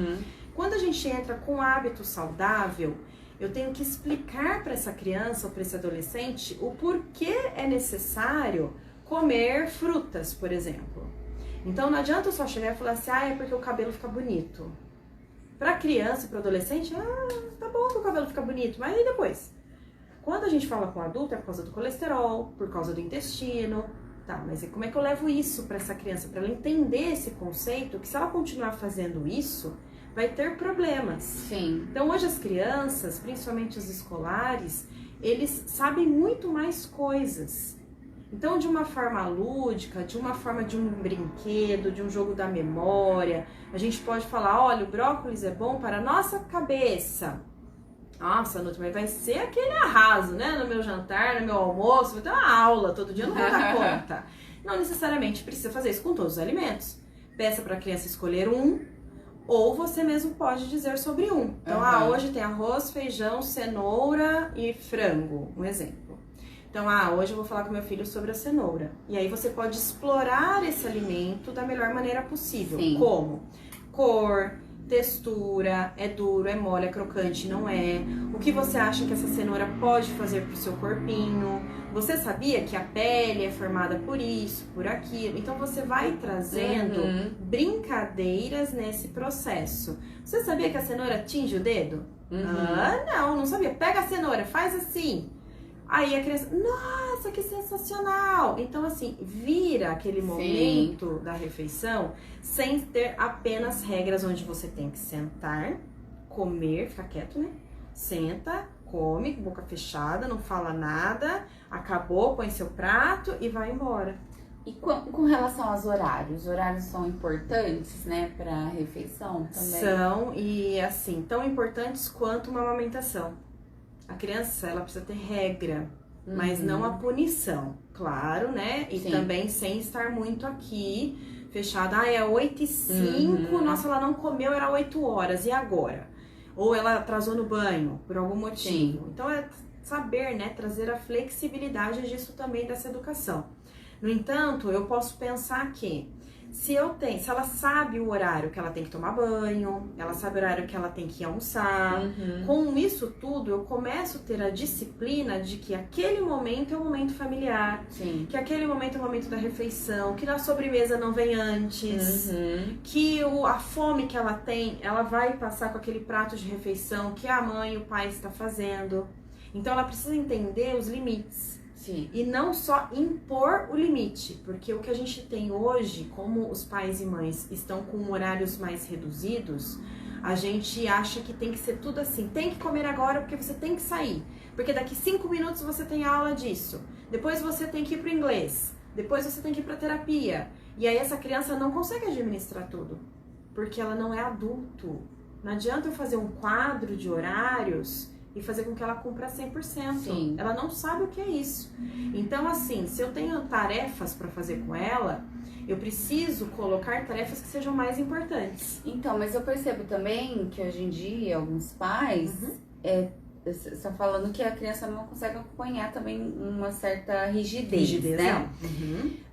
Quando a gente entra com hábito saudável, eu tenho que explicar para essa criança ou para esse adolescente o porquê é necessário comer frutas, por exemplo. Então não adianta eu só chegar e falar assim, é porque o cabelo fica bonito. Para criança e para adolescente, tá bom que o cabelo fica bonito, mas e depois? Quando a gente fala com o adulto é por causa do colesterol, por causa do intestino, tá, mas como é que eu levo isso para essa criança? Para ela entender esse conceito, que se ela continuar fazendo isso, vai ter problemas. Então hoje as crianças, principalmente os escolares, eles sabem muito mais coisas. Então de uma forma lúdica, de uma forma de um brinquedo, de um jogo da memória, a gente pode falar, olha, o brócolis é bom para a nossa cabeça. Nossa, Nutra, mas vai ser aquele arraso, né? No meu jantar, no meu almoço, vou ter uma aula todo dia, eu não vou dar conta. Não necessariamente precisa fazer isso com todos os alimentos. Peça para a criança escolher um, ou você mesmo pode dizer sobre um. Então, hoje tem arroz, feijão, cenoura e frango, um exemplo. Então, hoje eu vou falar com meu filho sobre a cenoura. E aí você pode explorar esse alimento da melhor maneira possível. Como? Cor, textura, é duro, é mole, é crocante, não é? O que você acha que essa cenoura pode fazer pro seu corpinho? Você sabia que a pele é formada por isso, por aquilo? Então você vai trazendo brincadeiras nesse processo. Você sabia que a cenoura tinge o dedo? Não sabia. Pega a cenoura, faz assim. Aí a criança, nossa, que sensacional! Então, assim, vira aquele momento da refeição sem ter apenas regras onde você tem que sentar, comer, ficar quieto, né? Senta, come, boca fechada, não fala nada, acabou, põe seu prato e vai embora. E com relação aos horários? Os horários são importantes, né, para a refeição também? São, e assim, tão importantes quanto uma amamentação. A criança, ela precisa ter regra, mas não a punição, claro, né? E também sem estar muito aqui, fechada. É 8h05, nossa, ela não comeu, era 8 horas, e agora? Ou ela atrasou no banho, por algum motivo. Então, é saber, né, trazer a flexibilidade disso também, dessa educação. No entanto, eu posso pensar que se ela sabe o horário que ela tem que tomar banho, ela sabe o horário que ela tem que almoçar, com isso tudo eu começo a ter a disciplina de que aquele momento é um momento familiar, que aquele momento é o momento da refeição, que na sobremesa não vem antes, que a fome que ela tem, ela vai passar com aquele prato de refeição que a mãe e o pai estão fazendo. Então ela precisa entender os limites. E não só impor o limite, porque o que a gente tem hoje, como os pais e mães estão com horários mais reduzidos, a gente acha que tem que ser tudo assim, tem que comer agora porque você tem que sair, porque daqui 5 minutos você tem aula disso, depois você tem que ir pro inglês, depois você tem que ir pra terapia. E aí essa criança não consegue administrar tudo, porque ela não é adulto. Não adianta eu fazer um quadro de horários e fazer com que ela cumpra 100%. Sim. Ela não sabe o que é isso. Então, assim, se eu tenho tarefas para fazer com ela, eu preciso colocar tarefas que sejam mais importantes. Então, mas eu percebo também que hoje em dia, alguns pais estão falando que a criança não consegue acompanhar também uma certa rigidez, né?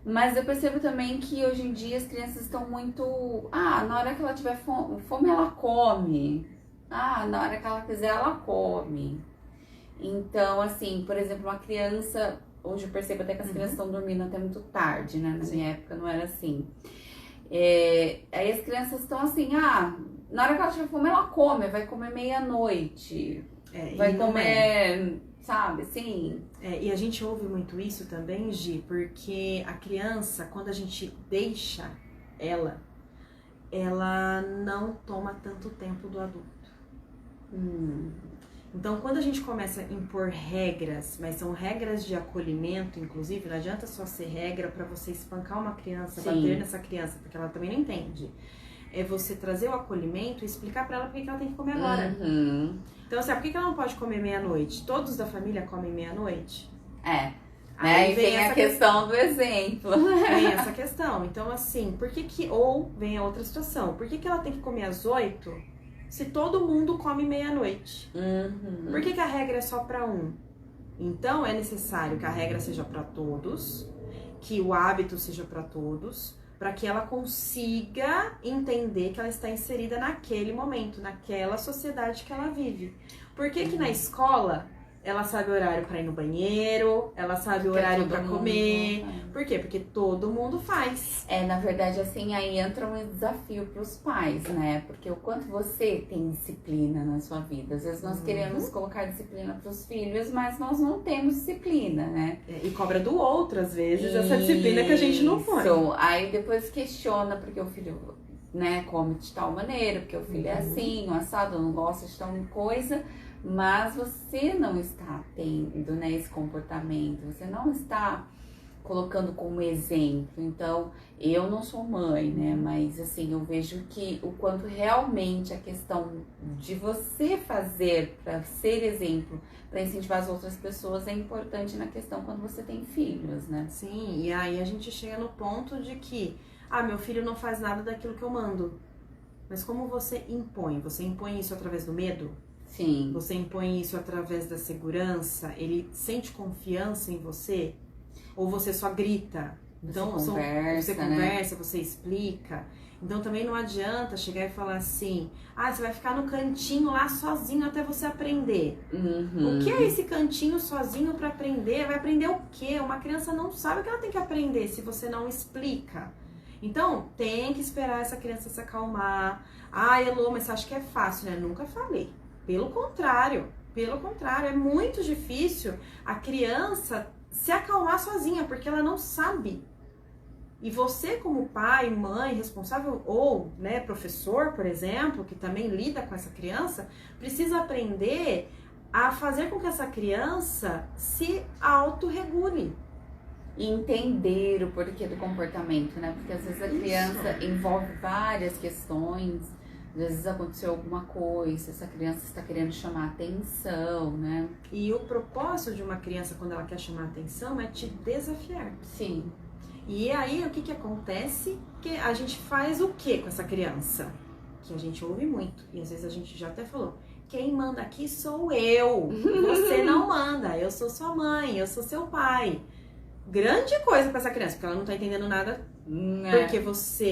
Mas eu percebo também que hoje em dia as crianças estão muito... na hora que ela tiver fome ela come. Na hora que ela quiser, ela come. Então, assim, por exemplo, uma criança... Hoje eu percebo até que as crianças estão dormindo até muito tarde, né? Na minha época não era assim. Aí as crianças estão assim, na hora que ela tiver fome, ela come. Vai comer meia-noite. Vai comer, sabe, assim... E a gente ouve muito isso também, Gi, porque a criança, quando a gente deixa ela não toma tanto tempo do adulto. Então, quando a gente começa a impor regras, mas são regras de acolhimento, inclusive, não adianta só ser regra para você espancar uma criança, bater nessa criança, porque ela também não entende. É você trazer o acolhimento e explicar para ela por que ela tem que comer agora. Então, assim, por que ela não pode comer meia-noite? Todos da família comem meia-noite? Aí vem a questão do exemplo. Vem essa questão. Então, assim, ou vem a outra situação, por que ela tem que comer às 8 se todo mundo come meia-noite? Por que a regra é só para um? Então, é necessário que a regra seja para todos, que o hábito seja para todos, para que ela consiga entender que ela está inserida naquele momento, naquela sociedade que ela vive. Por que na escola ela sabe o horário para ir no banheiro, ela sabe o horário para comer? Por quê? Porque todo mundo faz. Na verdade, assim, aí entra um desafio para os pais, né? Porque o quanto você tem disciplina na sua vida. Às vezes nós queremos colocar disciplina para os filhos, mas nós não temos disciplina, né? E cobra do outro, às vezes, essa disciplina que a gente não põe. Aí depois questiona porque o filho, né, come de tal maneira, porque o filho é assim, o assado, não gosta de tal coisa... Mas você não está tendo, né, esse comportamento, você não está colocando como exemplo. Então, eu não sou mãe, né, mas assim, eu vejo que o quanto realmente a questão de você fazer para ser exemplo, para incentivar as outras pessoas é importante na questão quando você tem filhos, né? Sim, e aí a gente chega no ponto de que, meu filho não faz nada daquilo que eu mando. Mas como você impõe? Você impõe isso através do medo? Sim. Você impõe isso através da segurança? Ele sente confiança em você? Ou você só grita? Então, você conversa, você explica. Então, também não adianta chegar e falar assim, você vai ficar no cantinho lá sozinho até você aprender. O que é esse cantinho sozinho para aprender? Vai aprender o quê? Uma criança não sabe o que ela tem que aprender se você não explica. Então, tem que esperar essa criança se acalmar. Elô, mas você acha que é fácil, né? Nunca falei. Pelo contrário, é muito difícil a criança se acalmar sozinha, porque ela não sabe. E você como pai, mãe, responsável ou, né, professor, por exemplo, que também lida com essa criança, precisa aprender a fazer com que essa criança se autorregule. E entender o porquê do comportamento, né? Porque às vezes a criança envolve várias questões. Às vezes aconteceu alguma coisa, essa criança está querendo chamar atenção, né? E o propósito de uma criança, quando ela quer chamar atenção, é te desafiar. Sim. E aí, o que acontece? Que a gente faz o que com essa criança? Que a gente ouve muito. E às vezes a gente já até falou, quem manda aqui sou eu. Você não manda, eu sou sua mãe, eu sou seu pai. Grande coisa com essa criança, porque ela não tá entendendo nada. Porque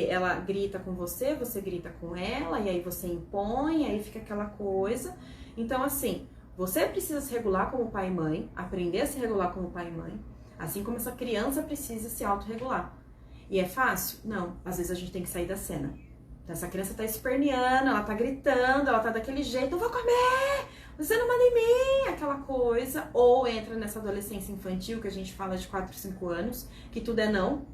ela grita com você grita com ela, e aí você impõe, aí fica aquela coisa. Então, assim, você precisa se regular como pai e mãe, aprender a se regular como pai e mãe, assim como essa criança precisa se autorregular. E é fácil? Não. Às vezes a gente tem que sair da cena. Então, essa criança tá esperneando, ela tá gritando, ela tá daquele jeito, eu vou comer! Você não manda em mim, aquela coisa. Ou entra nessa adolescência infantil, que a gente fala de 4, 5 anos, que tudo é não.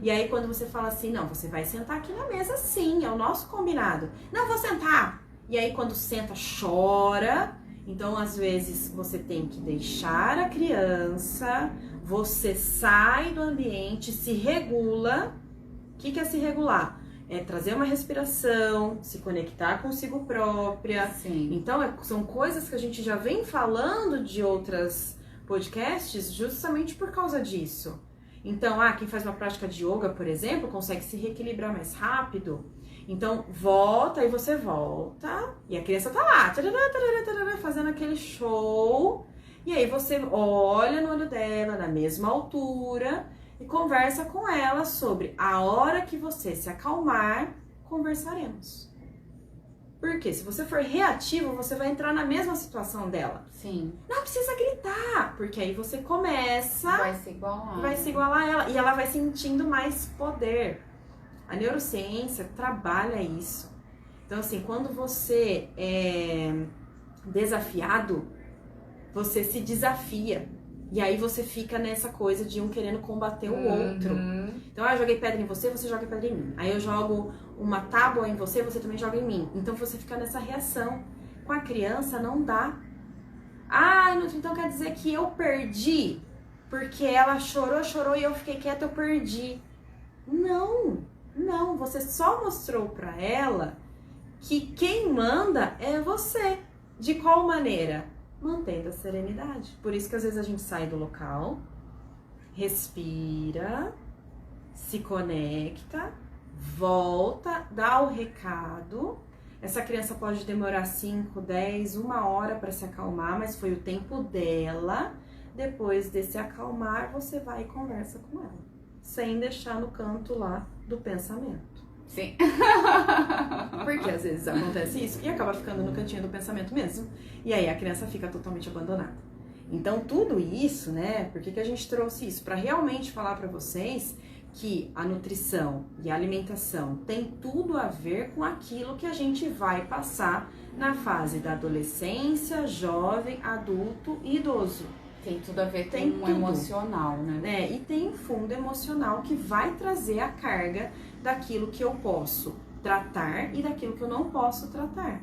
E aí quando você fala assim, não, você vai sentar aqui na mesa sim, é o nosso combinado. Não, vou sentar. E aí quando senta, chora. Então, às vezes, você tem que deixar a criança, você sai do ambiente, se regula. O que é se regular? É trazer uma respiração, se conectar consigo própria. Sim. Então, são coisas que a gente já vem falando de outras podcasts justamente por causa disso. Então, quem faz uma prática de yoga, por exemplo, consegue se reequilibrar mais rápido. Então, volta, e você volta, e a criança tá lá, fazendo aquele show, e aí você olha no olho dela, na mesma altura, e conversa com ela sobre a hora que você se acalmar, conversaremos. Porque se você for reativo, você vai entrar na mesma situação dela. Sim. Não precisa gritar, porque aí você começa... Vai se igualar. Vai se igualar a ela, e ela vai sentindo mais poder. A neurociência trabalha isso. Então, assim, quando você é desafiado, você se desafia. E aí você fica nessa coisa de um querendo combater o outro. Então, eu joguei pedra em você, você joga pedra em mim. Aí eu jogo uma tábua em você, você também joga em mim. Então, você fica nessa reação. Com a criança, não dá. Então quer dizer que eu perdi? Porque ela chorou e eu fiquei quieta, eu perdi. Não, você só mostrou pra ela que quem manda é você. De qual maneira? Mantendo a serenidade. Por isso que às vezes a gente sai do local, respira, se conecta, volta, dá o recado. Essa criança pode demorar 5, 10, 1 hora para se acalmar, mas foi o tempo dela. Depois desse acalmar, você vai e conversa com ela, sem deixar no canto lá do pensamento. Sim. Porque às vezes acontece isso e acaba ficando no cantinho do pensamento mesmo. E aí a criança fica totalmente abandonada. Então tudo isso, né? Por que a gente trouxe isso? Para realmente falar para vocês que a nutrição e a alimentação tem tudo a ver com aquilo que a gente vai passar na fase da adolescência, jovem, adulto e idoso. Tem tudo a ver com Tem o tudo. emocional, né? E tem um fundo emocional que vai trazer a carga daquilo que eu posso tratar e daquilo que eu não posso tratar.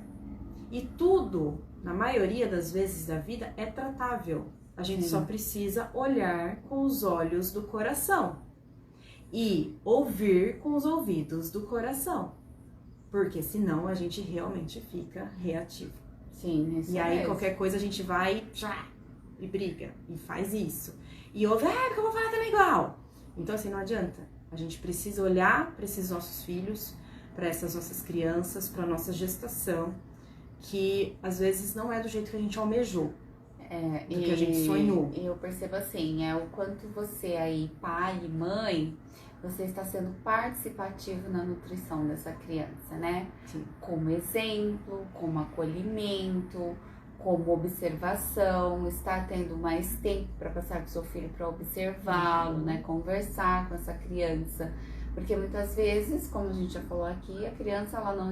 E tudo, na maioria das vezes da vida, é tratável. A gente só precisa olhar com os olhos do coração e ouvir com os ouvidos do coração. Porque senão a gente realmente fica reativo. Sim, isso E aí mesmo. qualquer coisa a gente vai e briga e faz isso. E ouve, porque eu vou falar também igual. Então assim, não adianta. A gente precisa olhar para esses nossos filhos, para essas nossas crianças, para nossa gestação, que às vezes não é do jeito que a gente almejou. Do que a gente sonhou. Eu percebo assim, o quanto você aí, pai e mãe, você está sendo participativo na nutrição dessa criança, né? Sim. Como exemplo, como acolhimento, como observação, está tendo mais tempo para passar com seu filho para observá-lo, né? Conversar com essa criança. Porque muitas vezes, como a gente já falou aqui, a criança ela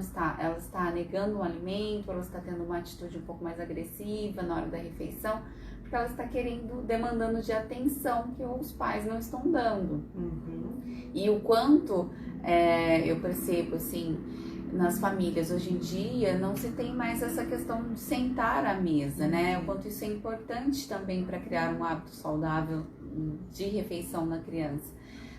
está negando um alimento, ela está tendo uma atitude um pouco mais agressiva na hora da refeição, porque ela está demandando de atenção que os pais não estão dando. E o quanto eu percebo assim, nas famílias hoje em dia, não se tem mais essa questão de sentar à mesa, né? O quanto isso é importante também para criar um hábito saudável de refeição na criança.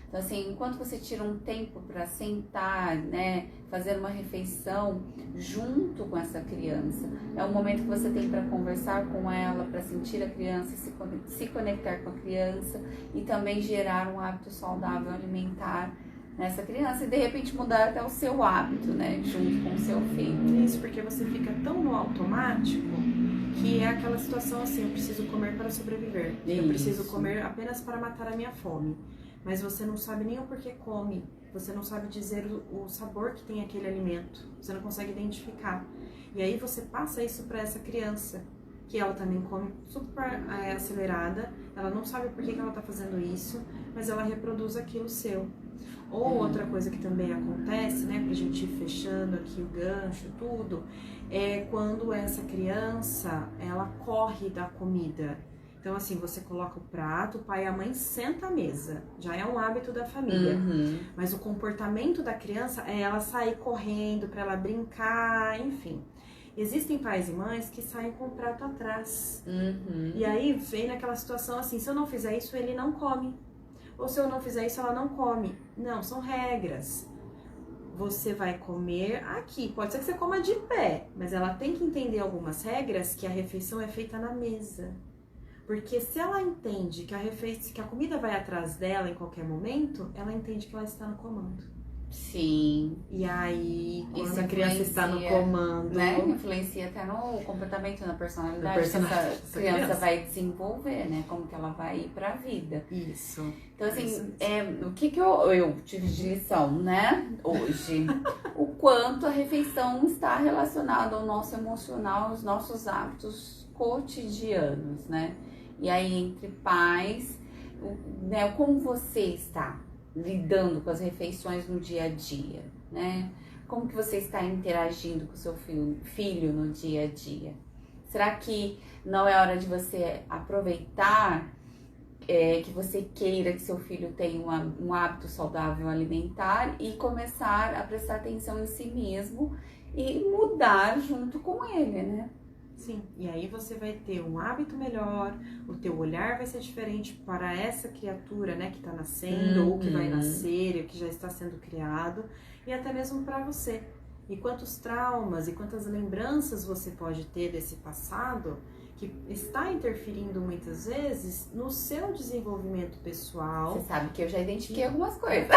Então, assim, enquanto você tira um tempo para sentar, né, fazer uma refeição junto com essa criança, é um momento que você tem para conversar com ela, para sentir a criança, se conectar com a criança e também gerar um hábito saudável alimentar nessa criança e de repente mudar até o seu hábito, né, junto com o seu filho. Isso, porque você fica tão no automático que é aquela situação assim, eu preciso comer para sobreviver, eu preciso comer apenas para matar a minha fome. Mas você não sabe nem o porquê come, você não sabe dizer o sabor que tem aquele alimento, você não consegue identificar. E aí você passa isso para essa criança, que ela também come super acelerada, ela não sabe por que ela está fazendo isso, mas ela reproduz aquilo seu. Ou outra coisa que também acontece, né, pra gente ir fechando aqui o gancho, tudo, é quando essa criança, ela corre da comida. Então, assim, você coloca o prato, o pai e a mãe sentam à mesa. Já é um hábito da família. Mas o comportamento da criança é ela sair correndo para ela brincar, enfim. Existem pais e mães que saem com o prato atrás. Uhum. E aí vem naquela situação assim, se eu não fizer isso, ele não come. Ou se eu não fizer isso, ela não come. Não, são regras. Você vai comer aqui. Pode ser que você coma de pé, mas ela tem que entender algumas regras, que a refeição é feita na mesa. Porque se ela entende que a comida vai atrás dela em qualquer momento, ela entende que ela está no comando. Sim. E aí, quando Isso a criança está no influencia, comando, né? Influencia até no comportamento, na personalidade, No personalidade que dessa essa criança criança. vai desenvolver, né? Como que ela vai ir pra vida. Isso. Então, assim, Isso. o que eu tive de lição, né? Hoje, o quanto a refeição está relacionada ao nosso emocional, aos nossos hábitos cotidianos, né? E aí, entre pais, né? Como você está lidando com as refeições no dia a dia, né? Como que você está interagindo com o seu filho no dia a dia? Será que não é hora de você aproveitar que você queira que seu filho tenha um hábito saudável alimentar e começar a prestar atenção em si mesmo e mudar junto com ele, né? Sim, e aí você vai ter um hábito melhor, o teu olhar vai ser diferente para essa criatura, né, que está nascendo, ou que vai nascer, ou que já está sendo criado, e até mesmo para você. E quantos traumas e quantas lembranças você pode ter desse passado que está interferindo muitas vezes no seu desenvolvimento pessoal. Você sabe que eu já identifiquei algumas coisas.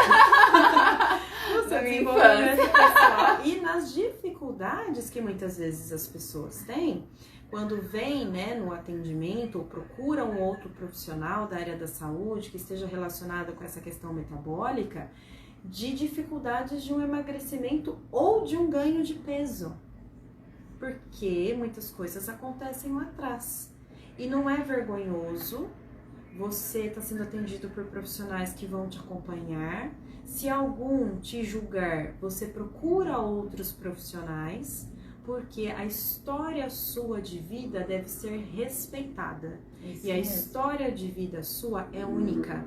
No seu desenvolvimento pessoal e nas dificuldades que muitas vezes as pessoas têm quando vêm, né, no atendimento ou procuram um outro profissional da área da saúde que esteja relacionado com essa questão metabólica, de dificuldades de um emagrecimento ou de um ganho de peso. Porque muitas coisas acontecem lá atrás. E não é vergonhoso, você está sendo atendido por profissionais que vão te acompanhar. Se algum te julgar, você procura outros profissionais, porque a história sua de vida deve ser respeitada. Isso e a mesmo. história de vida sua é única.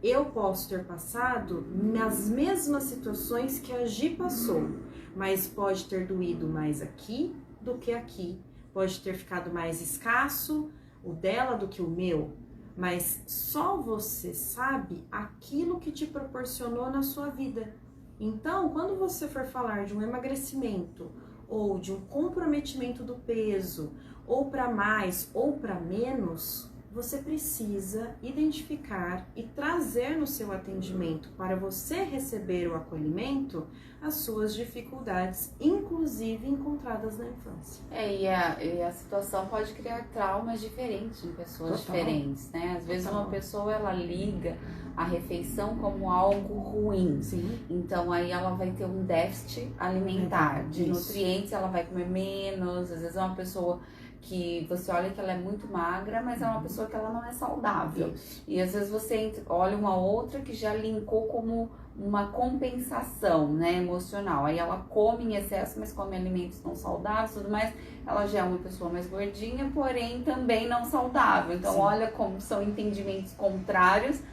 Eu posso ter passado nas mesmas situações que a Gi passou, mas pode ter doído mais aqui do que aqui. Pode ter ficado mais escasso o dela do que o meu. Mas só você sabe aquilo que te proporcionou na sua vida. Então, quando você for falar de um emagrecimento ou de um comprometimento do peso, ou para mais ou para menos, você precisa identificar e trazer no seu atendimento para você receber o acolhimento as suas dificuldades, inclusive encontradas na infância. E a situação pode criar traumas diferentes em pessoas Total. diferentes, né? Às vezes Total. uma pessoa, ela liga a refeição como algo ruim. Sim. Então aí ela vai ter um déficit alimentar de Isso. nutrientes, ela vai comer menos. Às vezes é uma pessoa que você olha que ela é muito magra, mas é uma pessoa que ela não é saudável. Isso. E às vezes você olha uma outra que já linkou como uma compensação, né, emocional. Aí ela come em excesso, mas come alimentos não saudáveis e tudo mais. Ela já é uma pessoa mais gordinha, porém também não saudável. Então Sim. olha como são entendimentos contrários,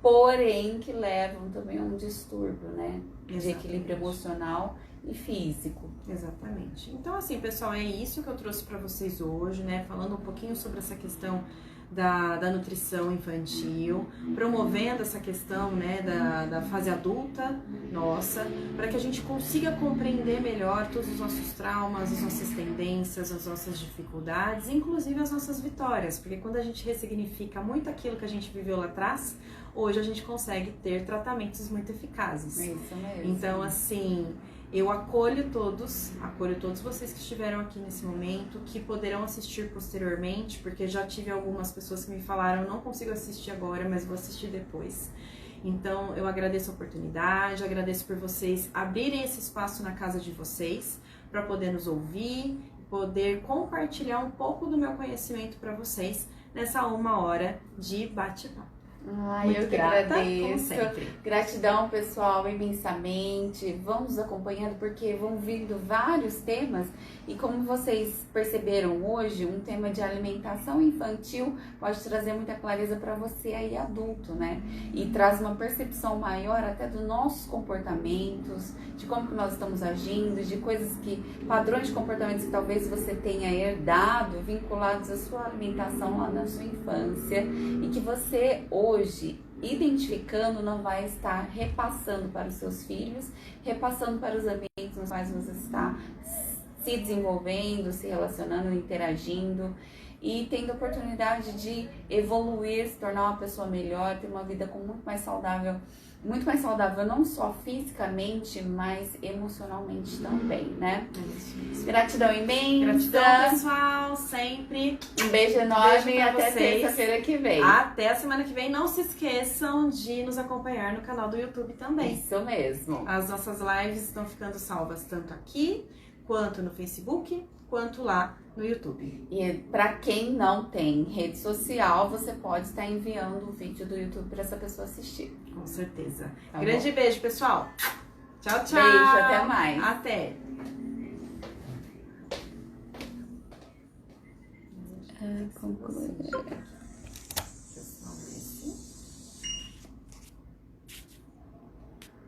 porém que levam também a um distúrbio, né, de Exatamente. equilíbrio emocional e físico. Exatamente. Então, assim, pessoal, é isso que eu trouxe para vocês hoje, né? Falando um pouquinho sobre essa questão da nutrição infantil, promovendo essa questão, né, da fase adulta nossa, para que a gente consiga compreender melhor todos os nossos traumas, as nossas tendências, as nossas dificuldades, inclusive as nossas vitórias, porque quando a gente ressignifica muito aquilo que a gente viveu lá atrás, hoje a gente consegue ter tratamentos muito eficazes. É isso mesmo. Então, assim, eu acolho todos vocês que estiveram aqui nesse momento, que poderão assistir posteriormente, porque já tive algumas pessoas que me falaram, não consigo assistir agora, mas vou assistir depois. Então, eu agradeço a oportunidade, agradeço por vocês abrirem esse espaço na casa de vocês, para poder nos ouvir, poder compartilhar um pouco do meu conhecimento para vocês nessa 1 hora de bate-papo. Ai, Muito eu que grata, agradeço. como sempre. Gratidão, pessoal, imensamente. Vão nos acompanhando porque vão vindo vários temas e como vocês perceberam hoje, um tema de alimentação infantil pode trazer muita clareza para você aí adulto, né? E traz uma percepção maior até dos nossos comportamentos, de como que nós estamos agindo, de coisas que, padrões de comportamentos que talvez você tenha herdado, vinculados à sua alimentação lá na sua infância e que você hoje, identificando, não vai estar repassando para os seus filhos, repassando para os ambientes nos quais você está se desenvolvendo, se relacionando, interagindo e tendo a oportunidade de evoluir, se tornar uma pessoa melhor, ter uma vida muito mais saudável não só fisicamente, mas emocionalmente também, né? Gratidão imensa. Gratidão, pessoal, sempre. Um beijo enorme Beijo e pra até vocês. terça-feira que vem. Até a semana que vem. Não se esqueçam de nos acompanhar no canal do YouTube também. Isso mesmo. As nossas lives estão ficando salvas tanto aqui, quanto no Facebook, quanto lá no YouTube. E para quem não tem rede social, você pode estar enviando o vídeo do YouTube para essa pessoa assistir. Com certeza. Tá Grande beijo, pessoal. Tchau, tchau. Beijo, até mais. Até. Concluir.